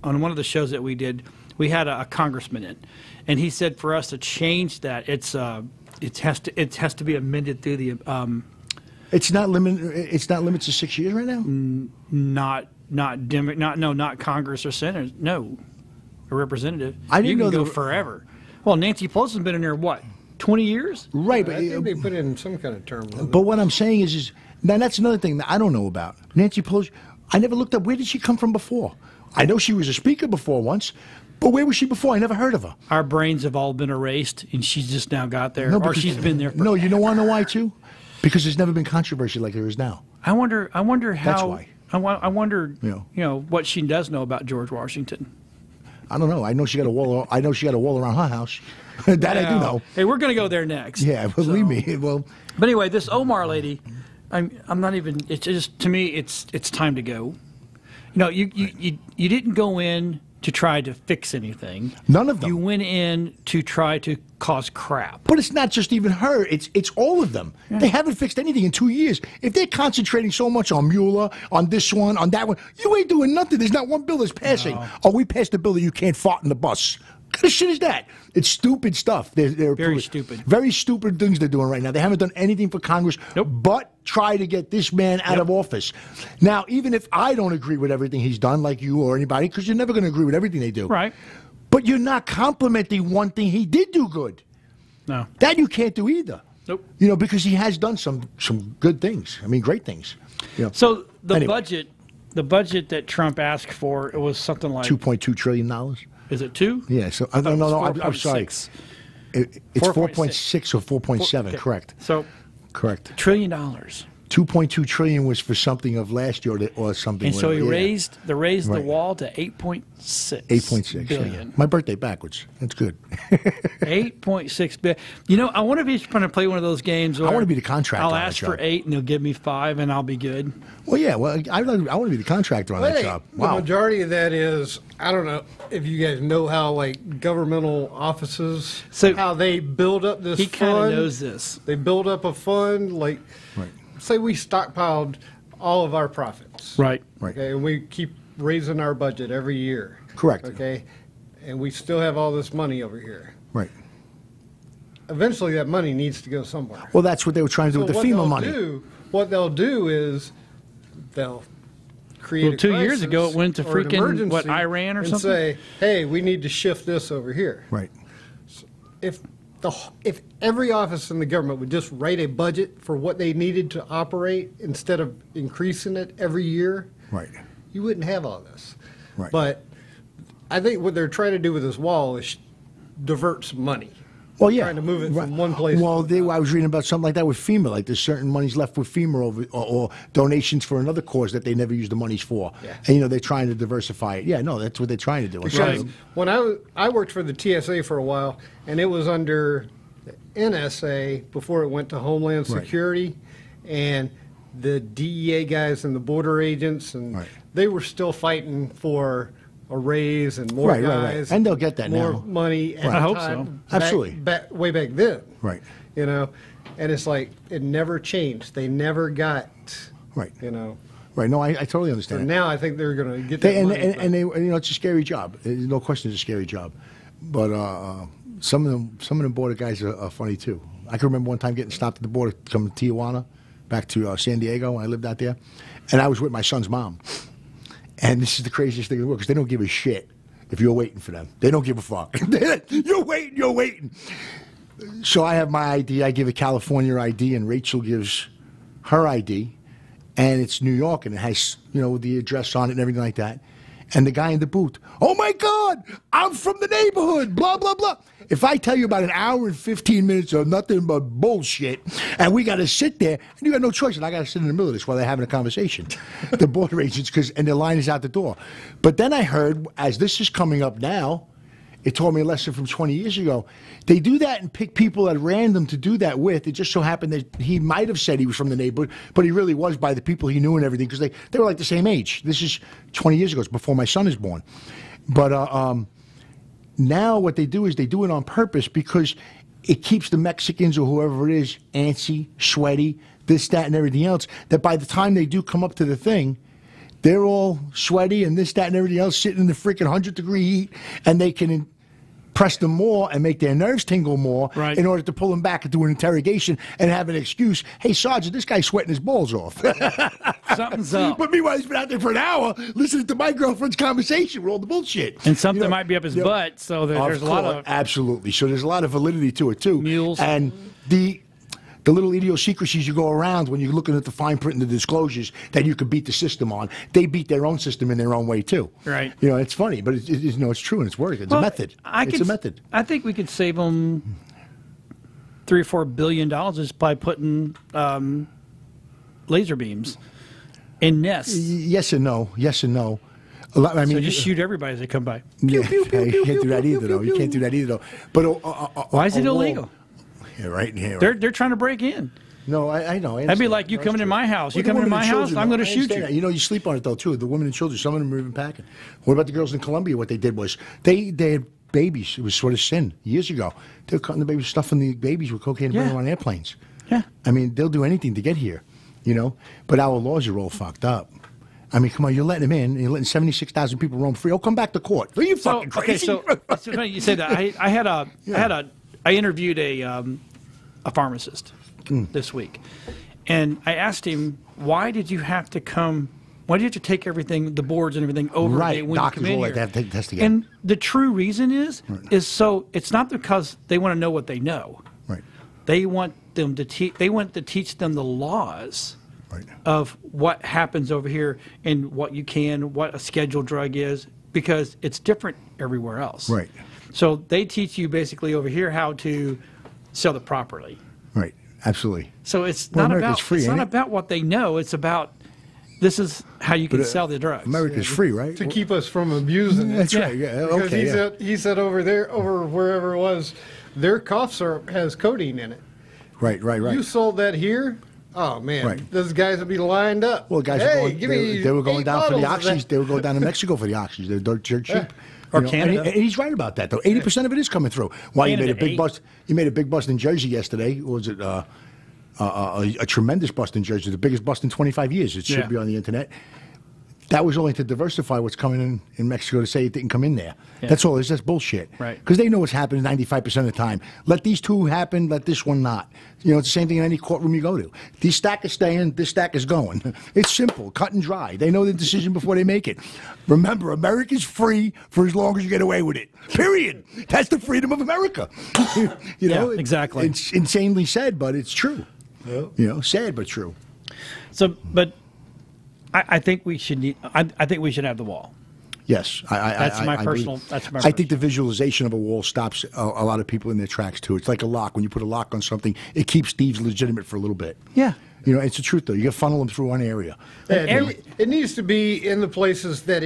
one of the shows that we did, we had a congressman in, and he said for us to change that, it has to be amended through the. It's not limited to 6 years right now. Not Congress or Senate. No, a representative. I didn't you can know go forever. Well, Nancy Pelosi's been in there what? 20 years? Right, but I think they put in some kind of term limit. But what I'm saying is now that's another thing that I don't know about. Nancy Pelosi, I never looked up where did she come from before. I know she was a speaker before once, but where was she before? I never heard of her. Our brains have all been erased, and she's just now got there, or she's been there. No, you want to know why too? Because there's never been controversy like there is now. I wonder how. That's why. I wonder, what she does know about George Washington. I don't know. I know she got a wall. I know she got a wall around her house. That I do know. Hey, we're going to go there next. Yeah, believe me. Well, but anyway, this Omar lady, I'm not even. It's just to me, it's time to go. You didn't go in to try to fix anything. None of them. You went in to try to cause crap. But it's not just even her. It's all of them. Yeah. They haven't fixed anything in 2 years. If they're concentrating so much on Mueller, on this one, on that one, you ain't doing nothing. There's not one bill that's passing. No. Oh, we passed a bill that you can't fart in the bus. kind of shit is that? It's stupid stuff. They're Very stupid. Very stupid things they're doing right now. They haven't done anything for Congress but try to get this man out of office. Now, even if I don't agree with everything he's done, like you or anybody, because you're never going to agree with everything they do. Right. But you're not complimenting one thing he did do good. No. That you can't do either. Nope. You know, because he has done some good things. I mean, great things. You know. So the budget that Trump asked for, it was something like $2.2 trillion. Is it 2? Yeah. So no. I'm sorry. It's 4.6 or 4.7. Okay. Correct. So correct. $1 trillion. 2.2 trillion was for something of last year or something. And so he raised the wall to 8.6. 8.6 billion. Yeah. My birthday backwards. That's good. 8.6 billion. You know, I wonder if he's trying to play one of those games where I want to be the contractor. I'll ask for 8 and he'll give me 5 and I'll be good. Well, yeah. Well, I want to be the contractor on that job. Wow. The majority of that is, I don't know if you guys know how like governmental offices, how they build up this fund. He kind of knows this. They build up a fund like. Right. Say we stockpiled all of our profits. Right. Okay, and we keep raising our budget every year. Correct. Okay, and we still have all this money over here. Right. Eventually, that money needs to go somewhere. Well, that's what they were trying to do with the FEMA money. What they'll do is they'll create a 2 crisis years ago, it went to or an freaking, emergency Iran or and something? say, hey, we need to shift this over here. Right. If every office in the government would just write a budget for what they needed to operate instead of increasing it every year, right, you wouldn't have all this. Right. But I think what they're trying to do with this wall is divert some money. Well, yeah. Trying to move it from one place Well, to another. I was reading about something like that with FEMA. Like there's certain monies left with FEMA or donations for another cause that they never use the monies for. Yeah. And, you know, they're trying to diversify it. Yeah, no, that's what they're trying to do. Because when I worked for the TSA for a while, and it was under the NSA before it went to Homeland Security, and the DEA guys and the border agents, and they were still fighting for a raise and more guys, and they'll get that more now. money. At I hope time, so. Absolutely. way back then. Right. You know, and it's like it never changed. They never got. Right. You know. Right. No, I totally So understand. now I think they're going to get that money. And they, you know, it's a scary job. There's no question, it's a scary job. But some of them border guys are funny too. I can remember one time getting stopped at the border coming to Tijuana, back to San Diego when I lived out there, and I was with my son's mom. And this is the craziest thing in the world because they don't give a shit if you're waiting for them. They don't give a fuck. You're waiting. So I have my ID. I give a California ID, and Rachel gives her ID, and it's New York, and it has, you know, the address on it and everything like that. And the guy in the booth, oh my God, I'm from the neighborhood, blah, blah, blah. If I tell you about an hour and 15 minutes of nothing but bullshit, and we got to sit there, and you got no choice, and I got to sit in the middle of this while they're having a conversation, the border agents, and their line is out the door. But then I heard, as this is coming up now, it taught me a lesson from 20 years ago. They do that and pick people at random to do that with. It just so happened that he might have said he was from the neighborhood, but he really was by the people he knew and everything because they were like the same age. This is 20 years ago. It's before my son is born. But now what they do is they do it on purpose because it keeps the Mexicans or whoever it is antsy, sweaty, this, that, and everything else, that by the time they do come up to the thing, they're all sweaty and this, that, and everything else sitting in the freaking 100-degree heat, and they can press them more and make their nerves tingle more in order to pull them back and do an interrogation and have an excuse. Hey, Sergeant, this guy's sweating his balls off. Something's up. But meanwhile, he's been out there for an hour listening to my girlfriend's conversation with all the bullshit. And something might be up his butt, so there's a lot of... Absolutely. So there's a lot of validity to it, too. Mules. And the little idiosyncrasies you go around when you're looking at the fine print and the disclosures that you could beat the system on, they beat their own system in their own way, too. Right. You know, it's funny, but you know, it's true and it's working. It's a method. It's a method. I think we could save them $3 or $4 billion just by putting laser beams in nests. Yes and no. Yes and no. I mean, so just shoot everybody as they come by. You can't do that either, though. You can't do that either, though. But why is it illegal? Yeah, right. Yeah, right. They're trying to break in. No, I know. That'd be like you coming in my house. You come in my house, I'm going to shoot you. That. You know, you sleep on it, though, too. The women and children, some of them are even packing. What about the girls in Colombia? What they did was they had babies. It was sort of sin years ago. They were cutting the babies, stuffing the babies with cocaine and bringing them on airplanes. Yeah. I mean, they'll do anything to get here, you know. But our laws are all fucked up. I mean, come on, you're letting him in. You're letting 76,000 people roam free. Oh, come back to court. Are you fucking crazy? Okay, so it's funny you say that. I interviewed a pharmacist this week, and I asked him, why did you have to come? Why do you have to take everything, the boards and everything over right? when Doctors you come in all here? they have to take tests again. And the true reason is so it's not because they want to know what they know. Right. They want them to teach. They want to teach them the laws Right. of what happens over here and what you can, what a scheduled drug is, because it's different everywhere else. Right. So they teach you basically over here how to sell it properly. Right. Absolutely. So it's Well, not America's about free, it's ain't not it? about what they know. It's about this is how you can sell the drugs. America's free, right? To keep us from abusing it. That's right. Yeah. Because Okay. he said over there, over wherever it was, their cough syrup has codeine in it. Right. You sold that here? Oh man, Right. those guys would be lined up. Well, guys, hey, were going, give me they were going 8 down for the bottles of oxys. that. They were going down to Mexico for the oxys. They're dirt cheap. Or You know, Canada. And he's right about that, though. 80% of it is coming through. Why you made a Canada, big bust? You made a big bust in Jersey yesterday. Or was it a tremendous bust in Jersey? The biggest bust in 25 years. It should Yeah. be on the internet. That was only to diversify what's coming in Mexico to say it didn't come in there. Yeah. That's all it is. That's bullshit. Right. Because they know what's happening 95% of the time. Let these two happen, let this one not. You know, it's the same thing in any courtroom you go to. This stack is staying, this stack is going. It's simple, cut and dry. They know the decision before they make it. Remember, America's free for as long as you get away with it. Period. That's the freedom of America. You know, Yeah, exactly. It's insanely said, but it's true. Yep. You know, sad but true. So, but I think we should need. I think we should have the wall. Yes, That's my I personal. believe- That's my. I think the visualization of a wall stops a lot of people in their tracks too. It's like a lock. When you put a lock on something, it keeps thieves legitimate for a little bit. Yeah. You know, it's the truth though. You got to funnel them through one area. And it needs to be in the places that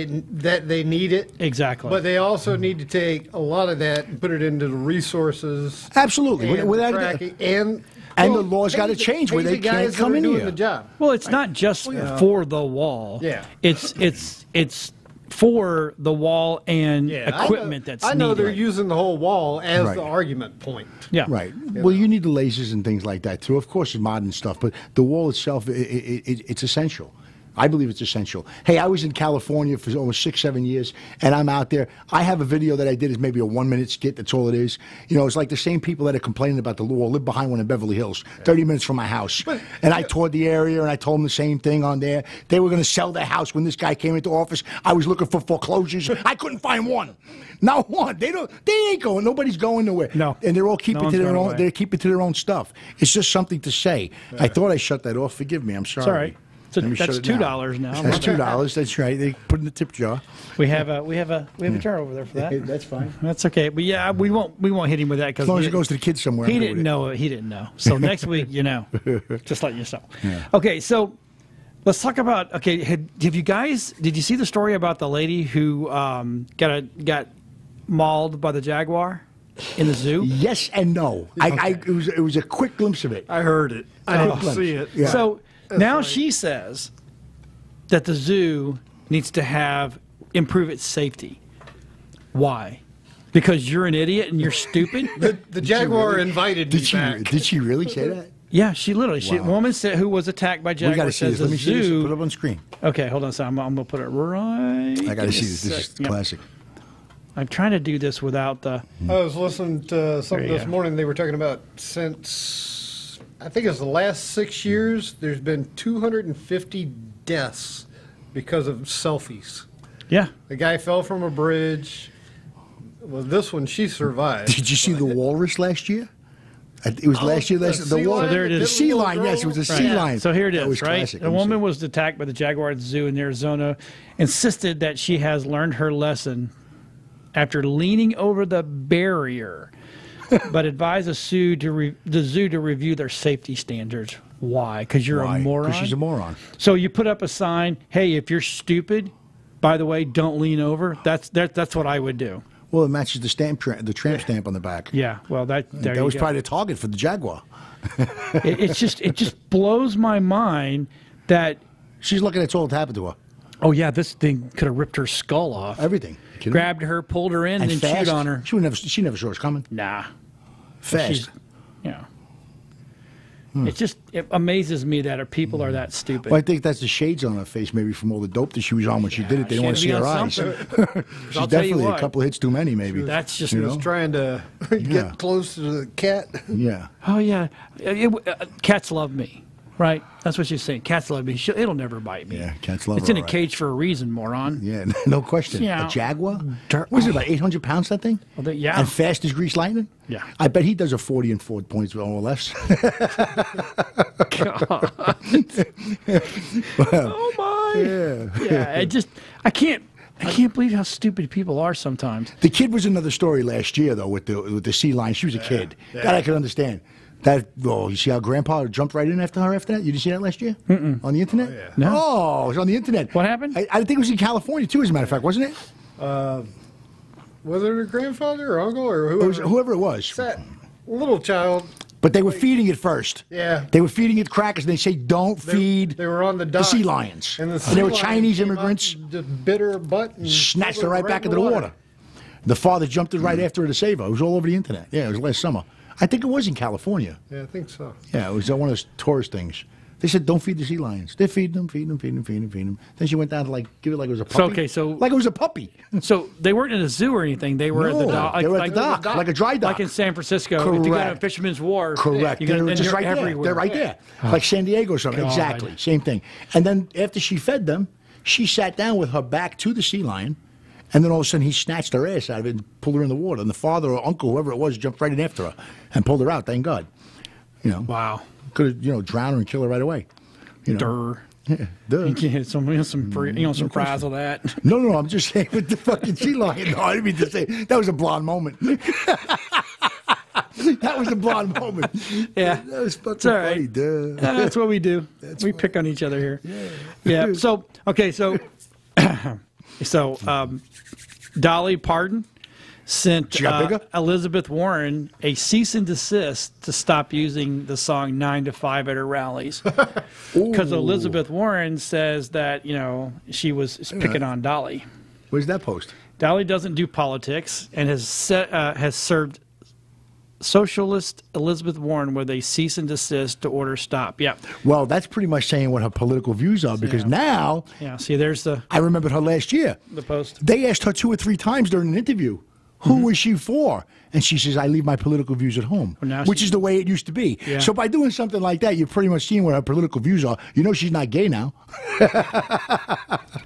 they need it. Exactly. But they also need to take a lot of that and put it into the resources. Absolutely. And Without- tracking, and the laws gotta change where pay they the guys can't come that are in doing here. the job. Well, it's not just for the wall. Yeah. It's for the wall and equipment that's I know needed. they're using the whole wall as Right. the argument point. Yeah. Right. Well, you need the lasers and things like that too. Of course, it's modern stuff, but the wall itself, it's essential. I believe it's essential. Hey, I was in California for almost 6-7 years, and I'm out there. I have a video that I did. It's maybe a 1-minute skit. That's all it is. You know, it's like the same people that are complaining about the wall live behind one in Beverly Hills, 30 minutes from my house. And I toured the area, and I told them the same thing on there. They were going to sell their house when this guy came into office. I was looking for foreclosures. I couldn't find one. Not one. They ain't going. Nobody's going nowhere. No. And they're all keeping No to one's their going own. away. They're keeping to their own stuff. It's just something to say. I thought I shut that off. Forgive me. I'm sorry. It's all right. So Let me that's shut it down. $2 now. That's $2. That's right. They put in the tip jar. We have a jar over there for that. That's fine. That's okay. But yeah, we won't hit him with that because As long as it goes to the kids somewhere. he I'm good didn't with it. know. He didn't know. So next week, you know, just let you know. Okay, so let's talk about. Okay, have you guys? Did you see the story about the lady who got mauled by the jaguar in the zoo? Yes and no. It was a quick glimpse of it. I heard it. I didn't glimpse. see it. Yeah. So now right. she says that the zoo needs to improve its safety. Why? Because you're an idiot and you're stupid? The jaguar invited me back. Did she really say that? Yeah, she literally. Wow. A woman who was attacked by We got jaguar to see says this. Let me the see this. zoo. Put it up on screen. Okay, hold on a second. I'm going to put it right. I got to in see a this. This is sec. Yep. classic. I'm trying to do this without the. I was listening to something There you this go. morning. They were talking about since, I think it's the last 6 years, there's been 250 deaths because of selfies. Yeah. The guy fell from a bridge. Well, this one, she survived. Did you see the walrus last year? It was last year. the The sea walrus. lion there it is. The sea Little lion. Yes, it girl? was a Right. sea lion. So here it That is, was right? classic. A Let me see. woman was attacked by the jaguar at the zoo in Arizona, insisted that she has learned her lesson after leaning over the barrier, but advised the zoo to review their safety standards. Why? Because you're Why? a moron. Because she's a moron. So you put up a sign, hey, if you're stupid, by the way, don't lean over. That's what I would do. Well, it matches the tramp stamp on the back. Yeah, well, there That you was go. probably the target for the jaguar. it just blows my mind that, She's lucky that's all that happened to her. oh yeah, this thing could have ripped her skull off. Everything. Kidding me? Grabbed her, pulled her in, and then fast. chewed on her. She never saw us coming. Nah, Fast. she's, you know. It amazes me that people are that stupid. Well, I think that's the shades on her face, maybe from all the dope that she was on when she did it. They didn't want to see her eyes. She's definitely a couple hits too many, maybe. That's just was trying to get close to the cat. Yeah. Oh yeah, cats love me. Right, that's what she's saying. Cats love me. It'll never bite me. Yeah, cats love her. It's in a cage for a reason, moron. Yeah, no question. Yeah. A Jaguar? What was it, about 800 pounds, that thing? Well, yeah. And fast as grease lightning? Yeah. I bet he does a 40 and 4 points, more or less. God. Oh, my. Yeah, I can't believe how stupid people are sometimes. The kid was another story last year, though, with the sea lion. She was a kid. Yeah. That I could understand. You see how Grandpa jumped right in after her after that? You didn't see that last year? On the internet? Oh, yeah. No. Oh, it was on the internet. What happened? I think it was in California, too, as a matter of fact, wasn't it? Was it her grandfather or uncle or whoever? Whoever it was. That little child. But they were feeding it first. Yeah. They were feeding it crackers, and they say, don't feed They were on the dock. the sea lions. And they were Chinese immigrants. Just bit her butt and Snatched her right back into the water. The father jumped it right after her to save her. It was all over the internet. Yeah, it was last summer. I think it was in California. Yeah, I think so. Yeah, it was one of those tourist things. They said, don't feed the sea lions. They feed them. Then she went down to give it like it was a puppy. Like it was a puppy. So they weren't in a zoo or anything. They were at the dock. They were at the dock, like a dry dock. Like in San Francisco. Correct. If you go to Fisherman's Wharf. Correct. They're just right everywhere. there. They're right there. Like San Diego or something. God. Exactly. Same thing. And then after she fed them, she sat down with her back to the sea lion. And then all of a sudden, he snatched her ass out of it and pulled her in the water. And the father or uncle, whoever it was, jumped right in after her and pulled her out. Thank God. Wow. Could have, drowned her and killed her right away. Durr. Yeah, duh. You get some fries of that. No, I'm just saying with the fucking sea lion. No, I didn't mean to say that was a blonde moment. That was a blonde moment. Yeah, that was fucking it's all right. funny. Duh. That's what we do. We pick on each other here. Yeah. So Dolly Parton sent Elizabeth Warren a cease and desist to stop using the song 9 to 5 at her rallies. Because Elizabeth Warren says that, she was picking on Dolly. Where's that post? Dolly doesn't do politics and has served socialist Elizabeth Warren with a cease and desist to order stop. Yeah. Well, that's pretty much saying what her political views are because now. Yeah. See, there's I remembered her last year. The post. They asked her 2 or 3 times during an interview, who was she for? And she says, I leave my political views at home, which is the way it used to be. Yeah. So by doing something like that, you're pretty much seeing what her political views are. She's not gay now.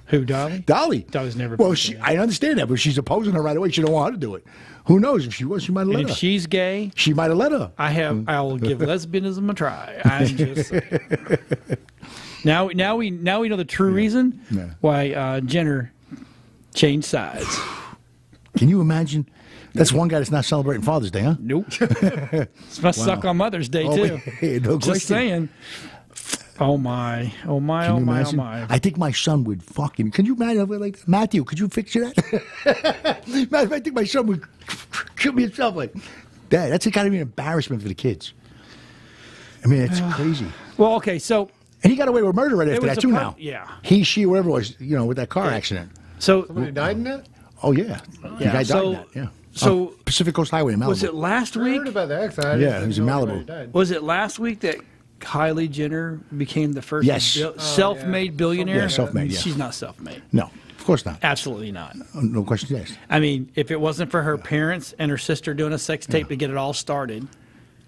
Who, Dolly? Dolly. Dolly's never Well, been gay. I understand that, but she's opposing her right away. She don't want her to do it. Who knows? If she was, she might have let her. If she's gay, she might have let her. I will give lesbianism a try. I'm just now we know the true reason why Jenner changed sides. Can you imagine? That's one guy that's not celebrating Father's Day, huh? Nope. This must suck on Mother's Day too. No just question. saying. Oh my! Oh my! Can Oh you my! imagine? Oh my! I think my son would fucking. Can you imagine like that? Matthew? Could you fix that? I think my son would kill me himself like that. That's kind of an embarrassment for the kids. I mean, it's crazy. Well, okay, so and he got away with murder right after that too. Now, yeah, he, she, whatever it was, with that car accident. So somebody died in that. Oh yeah, the guy died in that. Yeah. So Pacific Coast Highway in Malibu. Was it last week? I heard about the accident. Yeah, it was in Malibu. Was it last week that Kylie Jenner became the first self-made billionaire? Yeah, self-made. Yeah. She's not self-made. No, of course not. Absolutely not. No question asked. I mean, if it wasn't for her parents and her sister doing a sex tape to get it all started.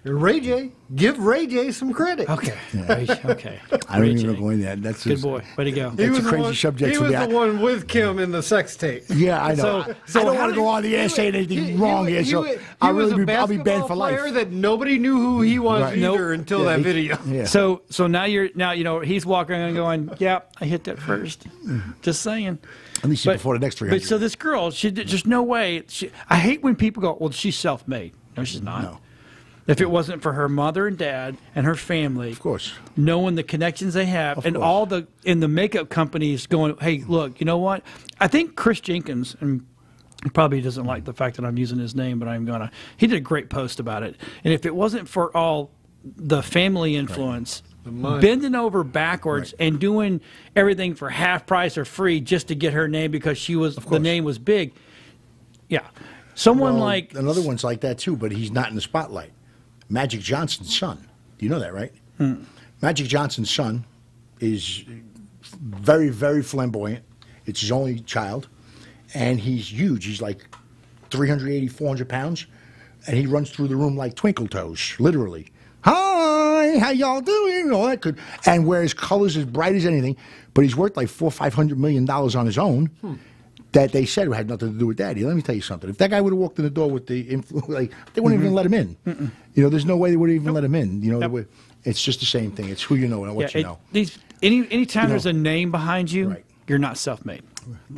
Ray J, give Ray J some credit. Okay. Okay. I don't even know going there. That's good boy. Way to go. That's a crazy subject. He was the one with Kim in the sex tape. Yeah, I know. So I don't want to go on the air saying anything wrong here. So I'll be banned for life. That nobody knew who he was either until that video. Yeah. So now he's walking and going, yeah, I hit that first. Just saying. At least before the next 300. But so this girl, there's no way. I hate when people go, well, she's self-made. No, she's not. No. If it wasn't for her mother and dad and her family, of course, knowing the connections they have, and all the makeup companies going, hey, look, you know what? I think Kris Jenkins, and he probably doesn't like the fact that I'm using his name, but he did a great post about it. And if it wasn't for all the family influence, bending over backwards and doing everything for half price or free just to get her name because the name was big, another one's like that too, but he's not in the spotlight. Magic Johnson's son. Do you know that, right? Magic Johnson's son is very, very flamboyant. It's his only child, and he's huge. He's like 380, 400 pounds, and he runs through the room like twinkle toes, literally. Hi, how y'all doing? All that good. And wears colors as bright as anything, but he's worth like $400-500 million on his own. That they said had nothing to do with Daddy. Let me tell you something. If that guy would have walked in the door with the like, they wouldn't even let him in. You know, there's no way they would even let him in. You know, it's just the same thing. It's who you know and what you know. Anytime there's a name behind you, you're not self-made.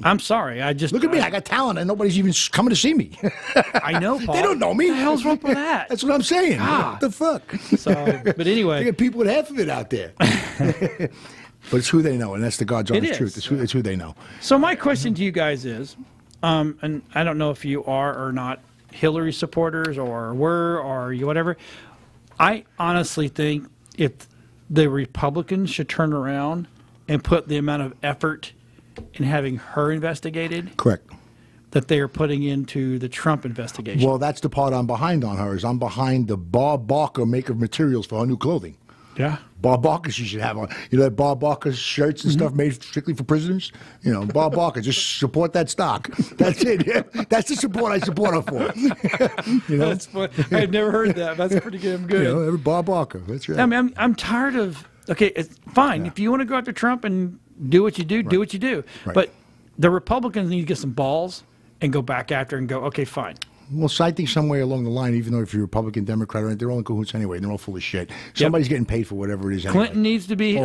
I'm sorry. Look at me. I got talent, and nobody's even coming to see me. I know, Paul. They don't know me. What the hell's wrong with that? That's what I'm saying. God. What the fuck? So, but anyway, they got people with half of it out there. But it's who they know, and that's the God's honest truth. It's who they know. So my question to you guys is, and I don't know if you are or not Hillary supporters or were or you whatever. I honestly think if the Republicans should turn around and put the amount of effort in having her investigated, correct, that they are putting into the Trump investigation. Well, that's the part I'm behind on her. Is I'm behind the Bob Barker maker of materials for her new clothing. Yeah. Bob Barker she should have on. You know that Bob Barker shirts and stuff made strictly for prisoners? You know, Bob Barker, just support that stock. That's it. Yeah. That's the support I support her for. You know? I've never heard that. That's pretty damn good. You know, Bob Barker. That's right. I mean, I'm tired of, okay, it's fine. If you want to go after Trump and do what you do, do what you do. Right. But the Republicans need to get some balls and go back after and go, okay, fine. Well, so I think somewhere along the line, even though if you're Republican, Democrat, or they're all in cahoots anyway, they're all full of shit. Somebody's getting paid for whatever it is anyway. Clinton needs to be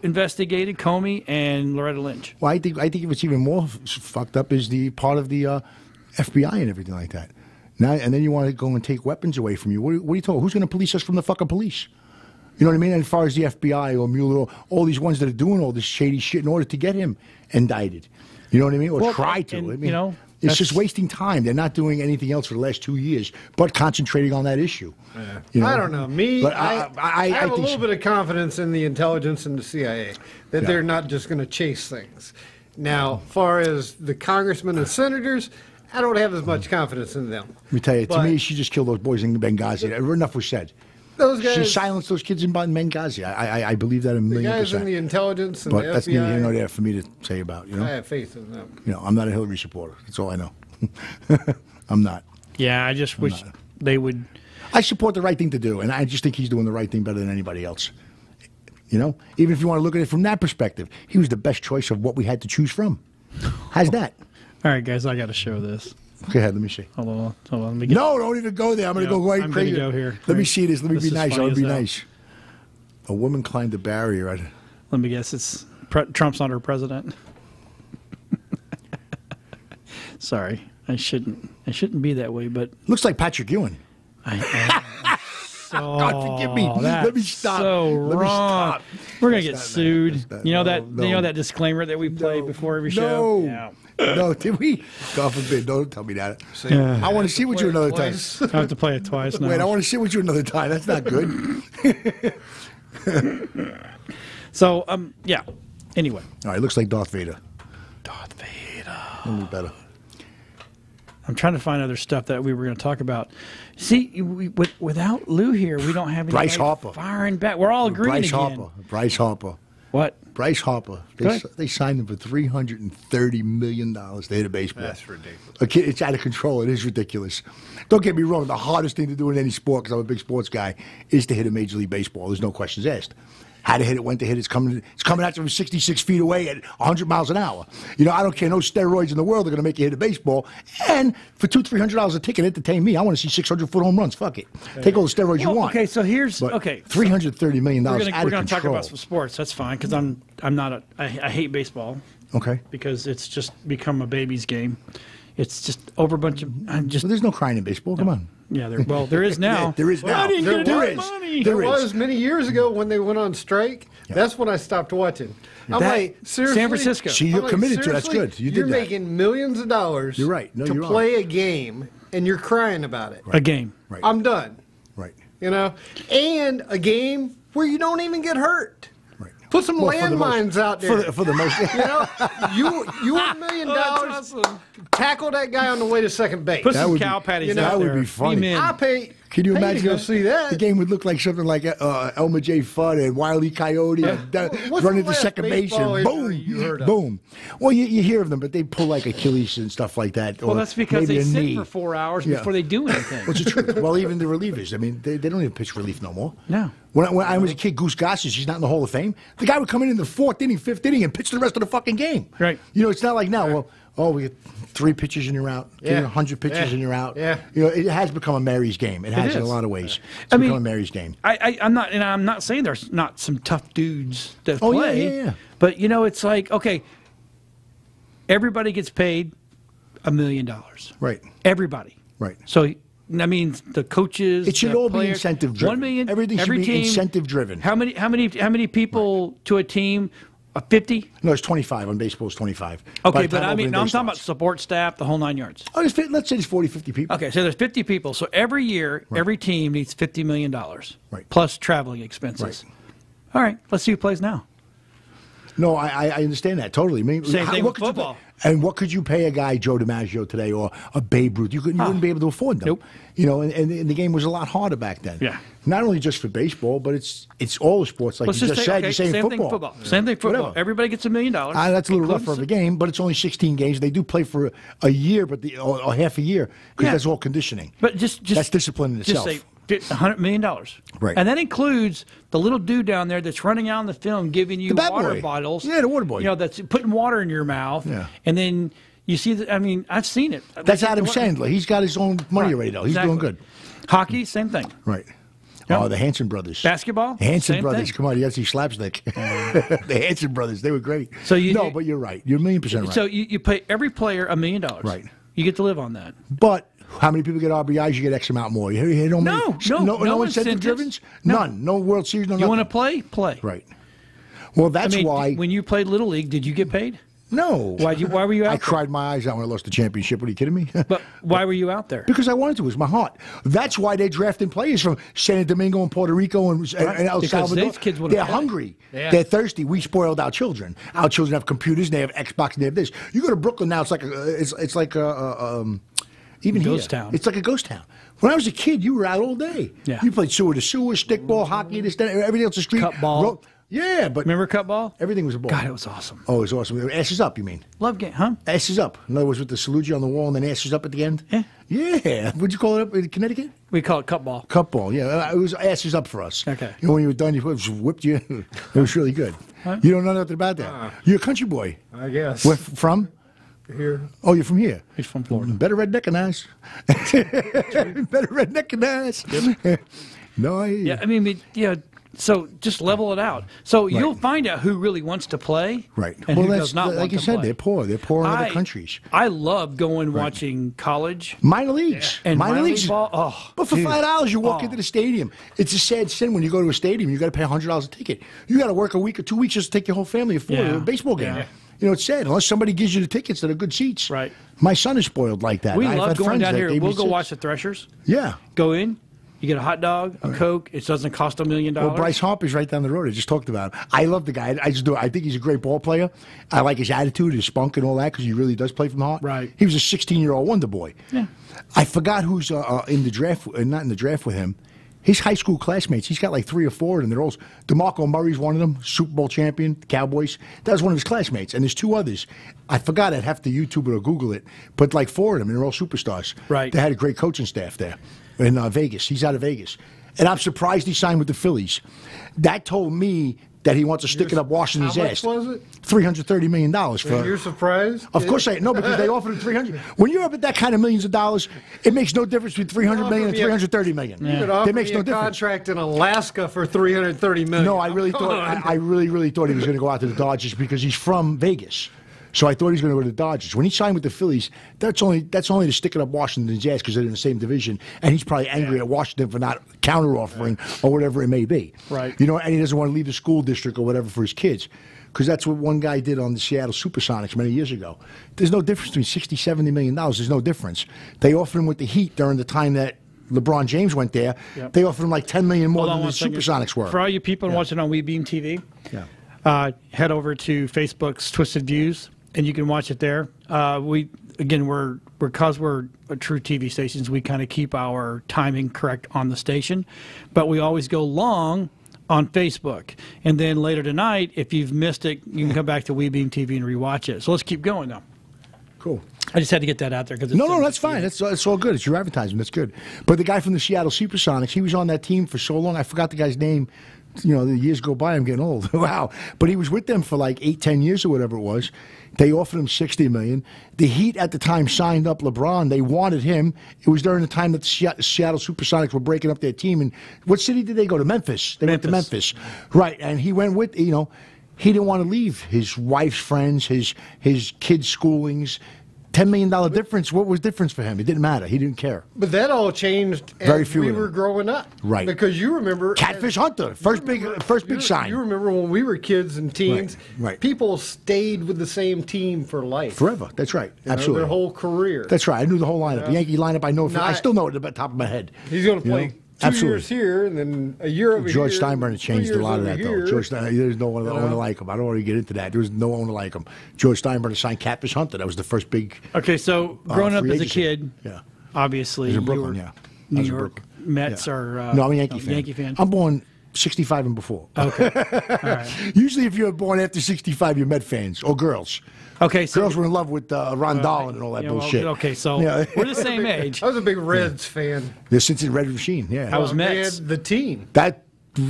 investigated, Comey and Loretta Lynch. Well, I think if it's even more fucked up is the part of the FBI and everything like that. Now and then you want to go and take weapons away from you. What are you told? Who's going to police us from the fucking police? You know what I mean? And as far as the FBI or Mueller, or all these ones that are doing all this shady shit in order to get him indicted. You know what I mean? Or try to. And, I mean, you know, it's just wasting time. They're not doing anything else for the last 2 years, but concentrating on that issue. Yeah. You know? I don't know. Me, I have a think little bit of confidence in the intelligence and the CIA that they're not just going to chase things. Now, far as the congressmen and senators, I don't have as much confidence in them. Let me tell you, to me, she just killed those boys in Benghazi. Enough was said. Those guys, she silenced those kids in Benghazi. I believe that a million percent. The guys percent. in the intelligence and but the that's FBI, neither here nor there for me to say about. You know, I have faith in them. You know, I'm not a Hillary supporter. That's all I know. I'm not. Yeah, I just wish they would. I support the right thing to do, and I just think he's doing the right thing better than anybody else. You know, even if you want to look at it from that perspective, he was the best choice of what we had to choose from. How's that? All right, guys, I got to show this. Go ahead, let me see. Hold on. Let me get no, don't even go there. I'm going to go right crazy. Go here. Let me see this. Let me be nice. I want to be hell. nice. A woman climbed the barrier. Let me guess. It's Trump's not our president. Sorry, I shouldn't be that way. But looks like Patrick Ewing. God forgive me. Let me stop. So Let wrong. me stop. We're gonna get sued. You know that disclaimer that we play before every show. Yeah. No, did we? God forbid! Don't tell me that. Yeah. I want to see with you another time. I have to play it twice now. Wait, I want to sit with you another time. That's not good. So, yeah. Anyway. All right, looks like Darth Vader. Darth Vader. A little better. I'm trying to find other stuff that we were going to talk about. See, without Lou here, we don't have any Bryce Harper firing back. We're all agreeing again. Bryce Harper. What? Bryce Harper. They signed him for $330 million to hit a baseball. That's ridiculous. Okay, it's out of control. It is ridiculous. Don't get me wrong. The hardest thing to do in any sport, because I'm a big sports guy, is to hit a Major League Baseball. There's no questions asked. How to hit it, when to hit it. It's coming at you from 66 feet away at 100 miles an hour. You know, I don't care. No steroids in the world are going to make you hit a baseball. And for $200-300 a ticket, entertain me. I want to see 600-foot home runs. Fuck it. Take all the steroids you want. Okay, so here's $330 million out of control. We're going to talk about some sports. That's fine, because I'm not I hate baseball. Okay. Because it's just become a baby's game. It's just over a bunch of. Well, there's no crying in baseball. Come on. Yeah, there is now. There is now. I didn't get there enough money. There was many years ago when they went on strike. Yeah. That's when I stopped watching. I'm like, seriously? San Francisco. See, you're committed to it. That's good. You're making millions of dollars. You're right. No, to play a game, and you're crying about it. Right. A game. Right. I'm done. Right. You know, and a game where you don't even get hurt. Right. Put some landmines out there. For the most. You know, you $1 million. Awesome. Tackle that guy on the way to second base. Put some cow patties out there. That would be funny. I pay Can you Hey, imagine? you go see that. The game would look like something like Elmer J. Fudd and Wile E. Coyote running to second base and boom, boom. Well, you hear of them, but they pull like Achilles and stuff like that. Well, that's because they sit knee. for 4 hours before they do anything. What's the truth? Well, even the relievers. I mean, they don't even pitch relief no more. No. When I was a kid, Goose Gossage, he's not in the Hall of Fame. The guy would come in the 4th inning, 5th inning, and pitch the rest of the fucking game. Right. You know, it's not like now. Well, we get 3 pitches and you're out. Yeah. 100 pitches and you're out. Yeah. You know, it has become a Mary's game. It has in a lot of ways. It's become a Mary's game. I'm not saying there's not some tough dudes that Oh, play. yeah. But you know, it's like, okay, everybody gets paid $1 million. Right. Everybody. Right. So that means the coaches. It should the all players, be incentive driven. 1 million. Everything every should be team, incentive driven. How many people to a team? 50? No, it's 25 on baseball. It's 25. Okay, but I'm talking about support staff, the whole 9 yards. Oh, let's say there's 40, 50 people. Okay, so there's 50 people. So every year, every team needs $50 million. Right. Plus traveling expenses. Right. All right, let's see who plays now. No, I understand that totally. I mean, Same thing with football. And what could you pay a guy, Joe DiMaggio, today, or a Babe Ruth? You wouldn't be able to afford them. Nope. You know, and the game was a lot harder back then. Yeah. Not only just for baseball, but it's all the sports. Like Let's you just just say, said, okay, you're saying same football. thing football. Same thing football. Whatever. Everybody gets $1 million. That's a little rougher of a game, but it's only 16 games. They do play for a year, or half a year, because that's all conditioning. But just that's discipline in itself. Just say $100 million. Right. And that includes the little dude down there that's running out on the film giving you water bottles. Yeah, the water boy. You know, that's putting water in your mouth. Yeah. And then you see I mean, I've seen it. That's Adam Sandler. He's got his own money already, though. He's doing good. Hockey, same thing. Right. Yep. Oh, the Hanson brothers. Basketball? The Hanson Same brothers. thing. Come on, you got to see slapstick. The Hanson brothers, they were great. So but you're right. You're 1,000,000% right. So you pay every player $1 million. Right. You get to live on that. But how many people get RBIs? You get X amount more. You don't No incentive driven? None. No World Series, no nothing. You want to play? Play. Right. Well, that's why. When you played Little League, did you get paid? No. Why were you out I cried my eyes out when I lost the championship. What are you kidding me? But why were you out there? Because I wanted to. It was my heart. That's why they're drafting players from Santo Domingo and Puerto Rico and El Salvador. These kids they're hungry. Yeah. They're thirsty. We spoiled our children. Our children have computers. They have Xbox. And they have this. You go to Brooklyn now. It's like even ghost here. town. It's like a ghost town. When I was a kid, you were out all day. Yeah. You played sewer to sewer, stickball, hockey, this, that, everything else. The street. Cup ball. Yeah, but remember cup ball? Everything was a ball. God, it was awesome. Oh, it was awesome. Asses up, you mean? Love game, huh? Asses up. In other words, with the salute you on the wall and then asses up at the end? Yeah. Yeah. What'd you call it up in Connecticut? We call it cup ball. Cup ball, yeah. It was asses up for us. Okay. You know, when you were done, you just whipped you. It was really good. Huh? You don't know nothing about that. You're a country boy. I guess. Where from? Here. Oh, you're from here? He's from Florida. Better redneck than us. Better redneck than us. Yep. No, yeah, I mean, so just level it out. So you'll find out who really wants to play, right? And who does not like want you to said, play. they're poor. They're poor in other countries. I love going watching college, minor leagues, and minor leagues. Ball. Oh, but for $5, you walk into the stadium. It's a sad sin when you go to a stadium. You got to pay $100 a ticket. You got to work a week or 2 weeks just to take your whole family to a baseball game. Yeah. You know, it's sad unless somebody gives you the tickets that are good seats. Right. My son is spoiled like that. We I've love had going friends down that here. gave me We'll go seats. watch the Threshers. Yeah. Go in. You get a hot dog, a Coke. It doesn't cost $1 million. Well, Bryce Harper's right down the road. I just talked about him. I love the guy. I just do. I think he's a great ball player. I like his attitude, his spunk, and all that because he really does play from the heart. Right. He was a 16-year-old wonder boy. Yeah. I forgot who's in the draft. Not in the draft with him. His high school classmates. He's got like 3 or 4 of them. They're all. DeMarco Murray's one of them. Super Bowl champion, Cowboys. That was one of his classmates. And there's 2 others. I forgot. I'd have to YouTube it or Google it. But like 4 of them, and they're all superstars. Right. They had a great coaching staff there in Vegas. He's out of Vegas. And I'm surprised he signed with the Phillies. That told me that he wants to stick it up Washington's ass. How much was it? $330 million for. You're surprised? Of course I know because they offered him $300. When you're up at that kind of millions of dollars, it makes no difference between $300 million and $330 million. You could offer It makes me no a difference. contract in Alaska for $330 million. No, I really thought. I really thought he was going to go out to the Dodgers because he's from Vegas. So I thought he was going to go to the Dodgers. When he signed with the Phillies, that's only to stick it up Washington's ass because they're in the same division, and he's probably angry at Washington for not counter-offering or whatever it may be. Right. You know, and he doesn't want to leave the school district or whatever for his kids because that's what one guy did on the Seattle Supersonics many years ago. There's no difference between $60, $70 million. There's no difference. They offered him with the Heat during the time that LeBron James went there. Yep. They offered him like $10 million more than the Supersonics were. For all you people watching on WeBeam TV, head over to Facebook's Twisted Views. And you can watch it there. We're because we're a true TV stations, we kind of keep our timing correct on the station, but we always go long on Facebook. And then later tonight, if you've missed it, you can come back to WeBeam TV and rewatch it. So let's keep going now. Cool. I just had to get that out there because no, that's fine. It's all good. It's your advertisement. That's good. But the guy from the Seattle Supersonics, he was on that team for so long. I forgot the guy's name. You know, the years go by. I'm getting old. Wow. But he was with them for like 8-10 years or whatever it was. They offered him $60 million. The Heat at the time signed up LeBron. They wanted him. It was during the time that the Seattle Supersonics were breaking up their team. And what city did they go to? Memphis. They went to Memphis. Right. And he went with, you know, he didn't want to leave his wife's friends, his kids' schoolings. $10 million difference. What was difference for him? It didn't matter. He didn't care. But that all changed as we were growing up. Right. Because you remember Catfish Hunter, first big sign. You remember when we were kids and teens, right. People stayed with the same team for life. Forever. That's right. Absolutely. Their whole career. That's right. I knew the whole lineup. The Yankee lineup, I still know it at the top of my head. He's going to play 2 years here and then a year over George here. Steinbrenner changed a lot of that, though. George Steinbrenner, there's no one owner like him. I don't want to get into that. There was no owner like him. George Steinbrenner signed Catfish Hunter. That was the first big. Okay, so growing up as a kid, yeah, obviously, in Brooklyn, yeah, New York Mets are. No, I'm a Yankee fan. Yankee fan. I'm born 65 and before. Okay, all right. Usually, if you're born after 65, you're Met fans or girls. Okay, so girls were in love with Ron Dolan and all that bullshit. Okay, so we're the same age. I was a big Reds fan. Yeah, since the Red Machine, yeah. I was Mets. The team. That,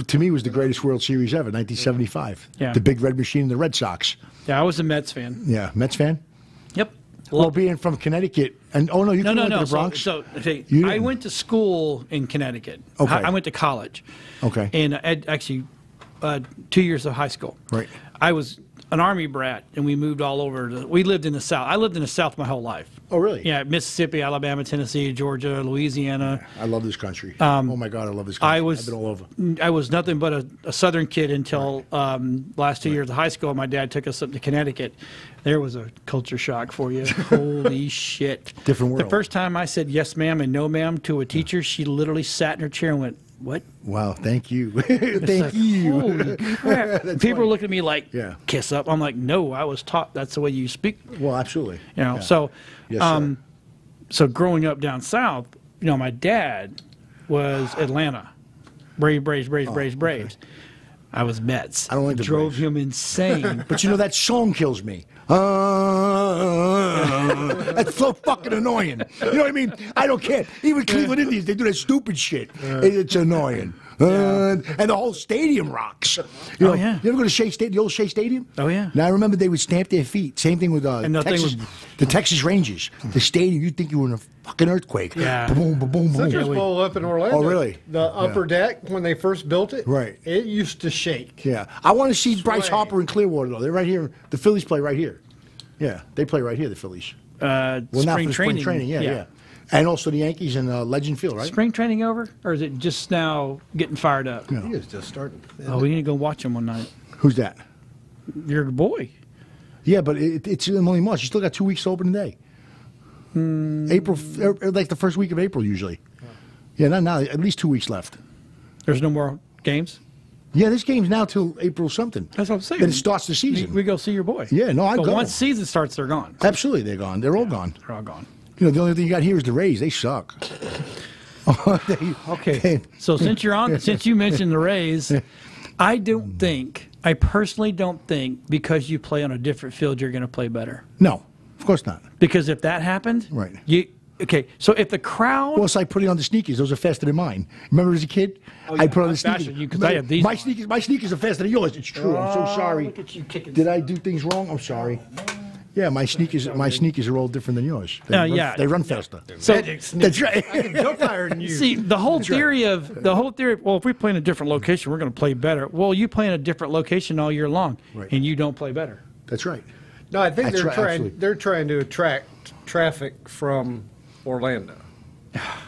to me, was the greatest World Series ever, 1975. Yeah. The big Red Machine and the Red Sox. Yeah, I was a Mets fan. Yeah, Mets fan? Yep. Well, being from Connecticut, and you went to the Bronx? So I went to school in Connecticut. Okay. I went to college. Okay. And actually 2 years of high school. Right. I was an Army brat, and we moved all over. We lived in the South. I lived in the South my whole life. Oh, really? Yeah, Mississippi, Alabama, Tennessee, Georgia, Louisiana. I love this country. Oh, my God, I love this country. I've been all over. I was nothing but a Southern kid until last 2 years of high school. My dad took us up to Connecticut. There was a culture shock for you. Holy shit. Different world. The first time I said yes, ma'am, and no, ma'am to a teacher, she literally sat in her chair and went, what? Wow, thank you. Thank you. Holy crap. People were looking at me like, kiss up. I'm like, no, I was taught that's the way you speak. Well, absolutely. You know, so so growing up down south, you know, my dad was Atlanta. Braves. Okay. I was Mets. I don't like the Drove Braves. him insane. But you know, that song kills me. That's so fucking annoying. You know what I mean? I don't care. Even Cleveland Indians, they do that stupid shit. It's annoying. And the whole stadium rocks. You know, you ever go to Shea Stadium, the old Shea Stadium? Oh, yeah. Now, I remember they would stamp their feet. Same thing with Texas, the Texas Rangers. The stadium, you'd think you were in a fucking earthquake. Yeah. Boom, boom, boom, boom. Citrus Bowl up in Orlando. Oh, really? The upper deck, when they first built it, right? It used to shake. Yeah. I want to see Bryce Harper in Clearwater, though. They're right here. The Phillies play right here. Yeah, they play right here, the Phillies. Spring training. Yeah. And also the Yankees and Legend Field, right? Spring training over? Or is it just now getting fired up? He is just starting. Oh, we need to go watch them one night. Who's that? Your boy. Yeah, but it's only March. You still got 2 weeks to open day. April, like the first week of April, usually. Yeah, not now. At least 2 weeks left. There's no more games? Yeah, this game's now till April something. That's what I'm saying. Then it starts the season. We go see your boy. Yeah, no, I go. go. Once season starts, they're gone. Absolutely, they're gone. They're all gone. They're all gone. You know, the only thing you got here is the Rays. They suck. Okay, so since you're on, since you mentioned the Rays, I personally don't think because you play on a different field, you're going to play better. No, of course not. Because if that happened, right? So if the crowd, well, it's like putting on the sneakers. Those are faster than mine. Remember as a kid, I'd put on the sneakers. Because I have these. My sneakers are faster than yours. It's true. I'm so sorry. Look at you kicking. Did I do things wrong? I'm sorry. Yeah, my sneakers are all different than yours. They run faster. So that's right. I can jump higher than you. See, the whole theory, well, if we play in a different location, we're going to play better. Well, you play in a different location all year long, and you don't play better. That's right. No, I think they're trying to attract traffic from Orlando.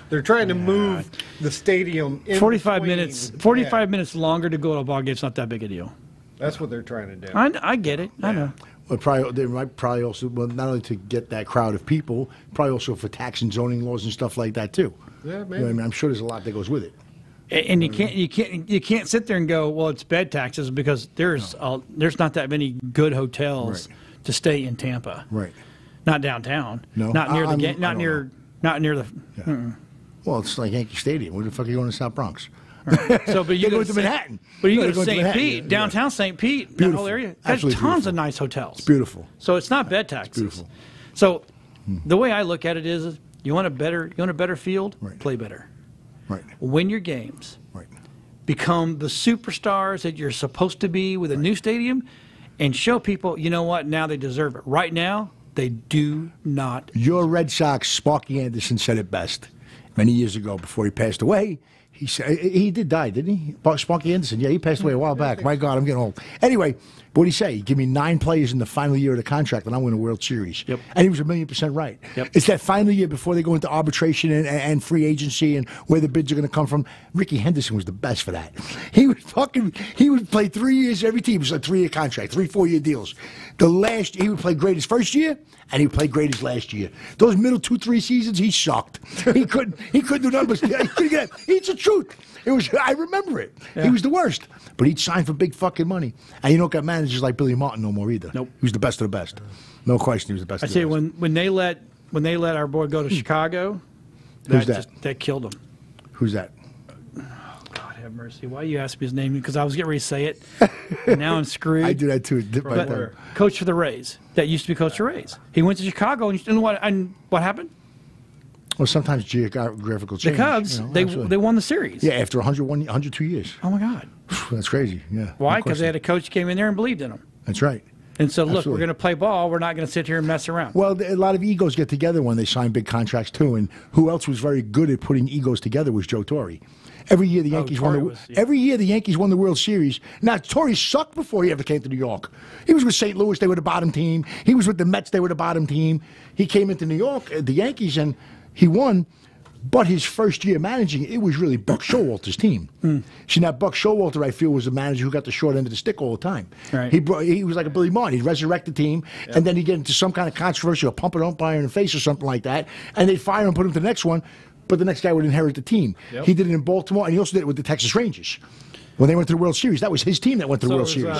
They're trying to move the stadium in 45 minutes. 45 minutes longer to go to a ball game. It's not that big a deal. That's what they're trying to do. I get it. I know. Well, they might probably also, not only to get that crowd of people, probably also for tax and zoning laws and stuff like that too. Yeah, maybe. You know what I mean? I'm sure there's a lot that goes with it. And you can't sit there and go, well, it's bed taxes because there's not that many good hotels to stay in Tampa. Right. Not downtown. No, Not near the I'm- game. I don't know. Not near the. Well, it's like Yankee Stadium. Where the fuck are you going to South Bronx? So, but you They go to Manhattan. But you No, go they to go to St. Manhattan, Pete, yeah. downtown St. Pete, that Beautiful. whole area. There's Absolutely tons beautiful. of nice hotels. Beautiful. So it's not bed taxes. beautiful. So the way I look at it is, you want a better field, Right. play better. Right. Win your games. Right. Become the superstars that you're supposed to be with a new stadium, and show people, you know what, now they deserve it. Right now, they do not. Your Red Sox, Sparky Anderson, said it best many years ago before he passed away. He said he did die, didn't he? Sparky Anderson. Yeah, he passed away a while back. My God, I'm getting old. Anyway, what did he say? Give me 9 players in the final year of the contract, and I'll win a World Series. Yep. And he was 1,000,000% right. Yep. It's that final year before they go into arbitration and free agency and where the bids are going to come from. Ricky Henderson was the best for that. He would play 3 years every team. It was a 3-year contract, 3 4-year deals. He would play great his first year, and he would play great his last year. Those middle 2-3 seasons, he sucked. He couldn't do numbers. It's the truth. I remember it. Yeah. He was the worst. But he'd sign for big fucking money. And you don't got managers like Billy Martin no more either. Nope. He was the best of the best. No question, he was the best I of tell the you, best. when they let our boy go to Chicago, Who's that? that killed him. Who's that? God have mercy. Why you asked me his name? Because I was getting ready to say it. And now I'm screwed. I do that too. But coach for the Rays. That used to be coach for the Rays. He went to Chicago, and what happened? Well, sometimes geographical The change. Cubs, they won the series. Yeah, after 102 years. Oh, my God. That's crazy. Yeah. Why? No Because they had question. a coach who came in there and believed in him. That's right. And so, look, Absolutely. we're going to play ball. We're not going to sit here and mess around. Well, a lot of egos get together when they sign big contracts too. And who else was very good at putting egos together was Joe Torre. Every year the Yankees Torre won was, yeah. Every year the Yankees won the World Series. Now Torre sucked before he ever came to New York. He was with St. Louis; they were the bottom team. He was with the Mets; they were the bottom team. He came into New York, the Yankees, and he won. But his first year managing, it was really Buck Showalter's team. See, now Buck Showalter, I feel, was a manager who got the short end of the stick all the time. Right. He was like a Billy Martin. He'd resurrect the team, and then he'd get into some kind of controversy or pump an umpire in the face or something like that, and they'd fire him and put him to the next one, but the next guy would inherit the team. Yep. He did it in Baltimore, and he also did it with the Texas Rangers. When they went to the World Series, that was his team that went to the World Series.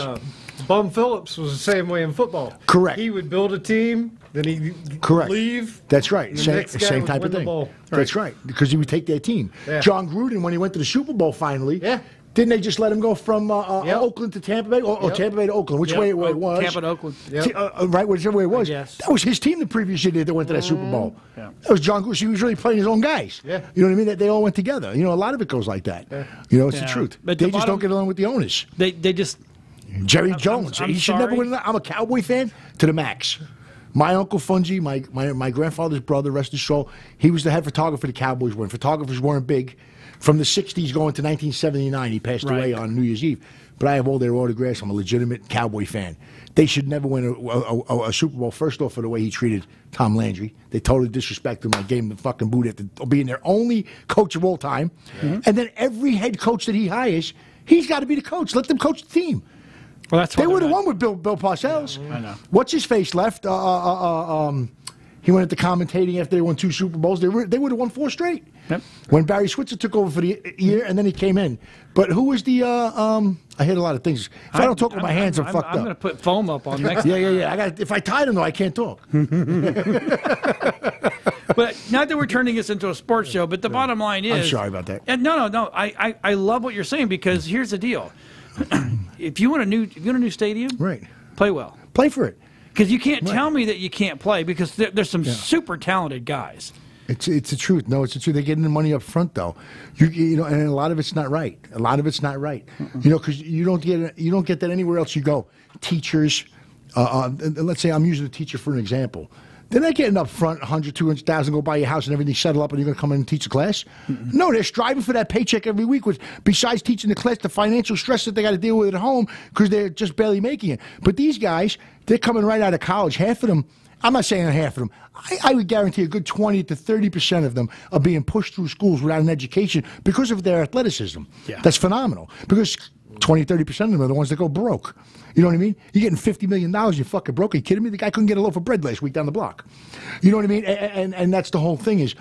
Bum Phillips was the same way in football. Correct. He would build a team, then he'd Correct. leave. That's right. and the Same, next guy same would type win of the thing. ball. That's right. Because he would take their team. Yeah. John Gruden, when he went to the Super Bowl finally, Yeah. didn't they just let him go from Yep. Oakland to Tampa Bay? Or Yep. Tampa Bay to Oakland, which Yep. way it was. Tampa to Oakland. Yep. Right, whichever way it was. guess. That was his team the previous year that went to that Super Bowl. Yeah. That was John Gruden. He was really playing his own guys. Yeah. You know what I mean? They all went together. You know, a lot of it goes like that. You know, it's the Yeah. truth. But they the just bottom- don't get along with the owners. They just. Jerry Jones. I'm he should never sorry. win. I'm a Cowboy fan to the max. My Uncle Fungi, my grandfather's brother, rest his soul, he was the head photographer the Cowboys were. And photographers weren't big. From the 60s going to 1979, he passed away on New Year's Eve. But I have all their autographs. I'm a legitimate Cowboy fan. They should never win a Super Bowl, first off, for the way he treated Tom Landry. They totally disrespected him. I gave him the fucking boot after being their only coach of all time. And then every head coach that he hires, he's got to be the coach. Let them coach the team. Well, that's They what would have they're won with Bill Parcells. I know. What's his face left? He went into commentating after they won 2 Super Bowls. They would have won 4 straight. Yep. When Barry Switzer took over for the year, and then he came in. But who was the? I hit a lot of things. If I don't talk with my hands, I'm fucked I'm going to up. put foam up on next. Yeah. If I tie them though, I can't talk. But not that we're turning this into a sports show, but the bottom line is. I'm sorry about that. And no. I love what you're saying, because here's the deal. If you want a new stadium, Right. play well. Play for it. Because you can't tell me that you can't play, because there's some super talented guys. It's the truth. No, it's the truth. They're getting the money up front, though. You know, and a lot of it's not right. A lot of it's not right. You know, because you don't get that anywhere else you go. Teachers, let's say I'm using a teacher for an example. They're not getting up front 100, 200,000, go buy your house and everything settle up, and you're going to come in and teach a class. No, they're striving for that paycheck every week. With besides teaching the class, the financial stress that they got to deal with at home because they're just barely making it. But these guys, they're coming right out of college. Half of them. I'm not saying half of them. I would guarantee a good 20 to 30% of them are being pushed through schools without an education because of their athleticism. Yeah. That's phenomenal. Because 20, 30% of them are the ones that go broke. You know what I mean? You're getting $50 million, you fucking broke. Are you kidding me? The guy couldn't get a loaf of bread last week down the block. You know what I mean? And that's the whole thing is,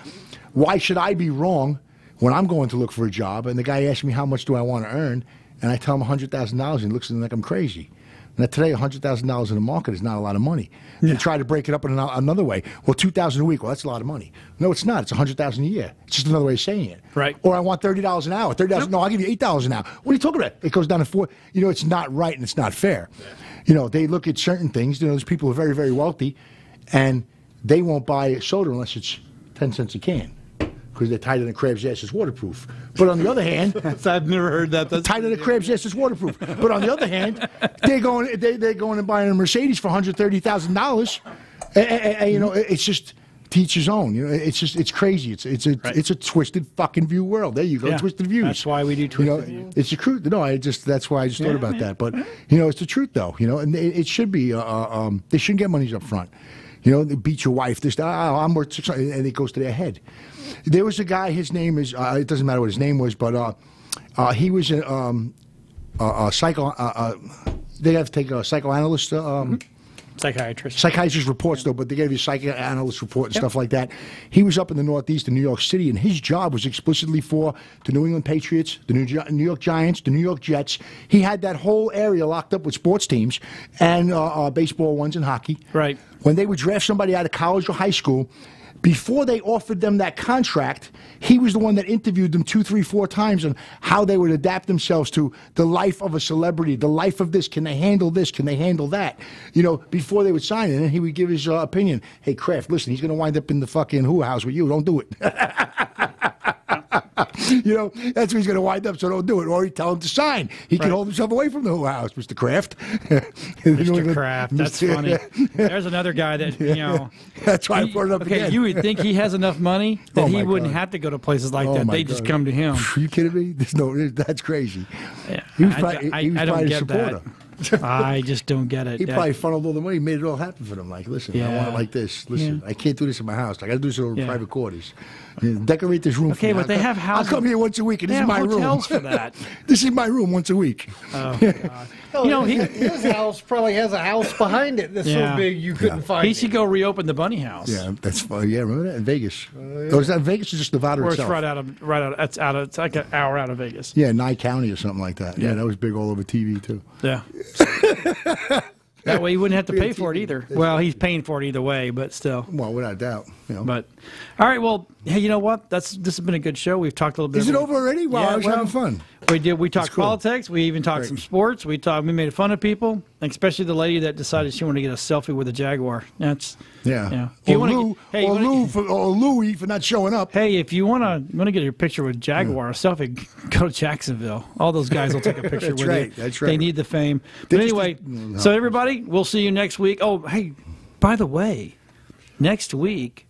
why should I be wrong when I'm going to look for a job and the guy asks me how much do I want to earn and I tell him $100,000 and he looks at me like I'm crazy? Now today, $100,000 in the market is not a lot of money. They try to break it up in another way. Well, $2,000 a week. Well, that's a lot of money. No, it's not. It's $100,000 a year. It's just another way of saying it. Right. Or I want $30 an hour. $30. No, I'll give you $8 an hour. What are you talking about? It goes down to $4. You know, it's not right and it's not fair. Yeah. You know, they look at certain things. You know, there's people who are very, very wealthy, and they won't buy a soda unless it's 10 cents a can, because they're tied in a crab's ass is waterproof. But on the other hand, I've never heard that. That's tied in a crab's ass is waterproof. But on the other hand, they're going and buying a Mercedes for $130,000. And you know, it's just to each his own. You know, it's crazy. It's a twisted fucking view world. There you go, twisted views. That's why we do twisted views. It's the truth. No, that's why I just thought about that. But you know, it's the truth though. You know, and it should be. They shouldn't get monies up front. You know, they beat your wife. This, I'm worth $600, and it goes to their head. There was a guy. His name is. It doesn't matter what his name was, but he was a psycho. They have to take a psychoanalyst. Psychiatrist reports, though, but they gave you a psychoanalyst report and stuff like that. He was up in the Northeast in New York City, and his job was explicitly for the New England Patriots, the New York Giants, the New York Jets. He had that whole area locked up with sports teams and baseball ones and hockey. Right. When they would draft somebody out of college or high school, before they offered them that contract, he was the one that interviewed them 2, 3, 4 times on how they would adapt themselves to the life of a celebrity, the life of this. Can they handle this? Can they handle that? You know, before they would sign it, and then he would give his opinion. Hey, Kraft, listen, he's going to wind up in the fucking Who house with you. Don't do it. You know, that's where he's going to wind up, so don't do it. Or he'd tell him to sign. He can hold himself away from the Who house, Mr. Kraft. Mr. Kraft, that's funny. There's another guy that, you know. That's why I brought it up again. You would think he has enough money that he wouldn't have to go to places like that. They just come to him. Are you kidding me? That's crazy. Yeah, he was probably I don't a get supporter. That. I just don't get it. He probably funneled all the money, made it all happen for them. Like, listen, I want it like this. Listen, I can't do this in my house. I got to do this in private quarters. Decorate this room. Okay, for me. but they have houses. I'll come here once a week, and this is my room. They have hotels for that. This is my room once a week. Oh, God. You know, his house probably has a house behind it that's so big you couldn't find it. He should go reopen the bunny house. Yeah, that's fun. Yeah, remember that in Vegas? Or is that Vegas or just Nevada or itself? It's it's like an hour out of Vegas. Yeah, Nye County or something like that. Yeah, that was big all over TV too. Yeah. That way he wouldn't have to pay for it either. Well, he's paying for it either way, but still. Well, without a doubt. You know. But all right, well, hey, you know what? This has been a good show. We've talked a little bit. Is it over already? Wow, I was having fun. We did. We talked politics. We even talked some sports. We made fun of people, especially the lady that decided she wanted to get a selfie with a Jaguar. That's yeah. Or Louie for not showing up. Hey, if you want to get your picture with Jaguar, a selfie, go to Jacksonville. All those guys will take a picture with you. That's right. They need the fame. But anyway, so everybody, we'll see you next week. Oh, hey, by the way, next week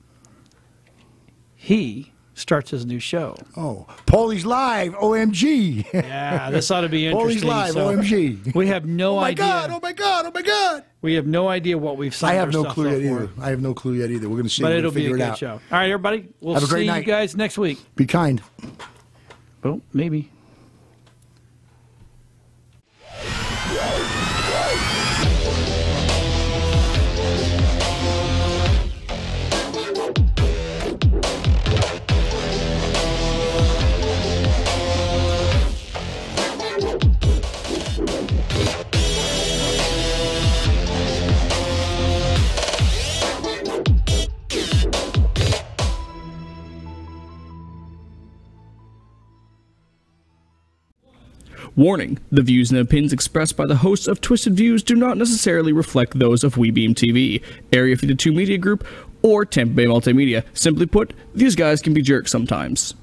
he starts his new show. Oh, Paulie's Live, OMG. Yeah, this ought to be interesting. Paulie's Live, OMG. We have no idea. Oh my God. We have no idea what we've signed. I have no clue yet either. I have no clue yet either. We're going to see. But it'll be a good show. All right, everybody. We'll see you guys next week. Be kind. Well, maybe. Warning, the views and opinions expressed by the hosts of Twisted Views do not necessarily reflect those of WeBeam TV, Area 52 Media Group, or Tampa Bay Multimedia. Simply put, these guys can be jerks sometimes.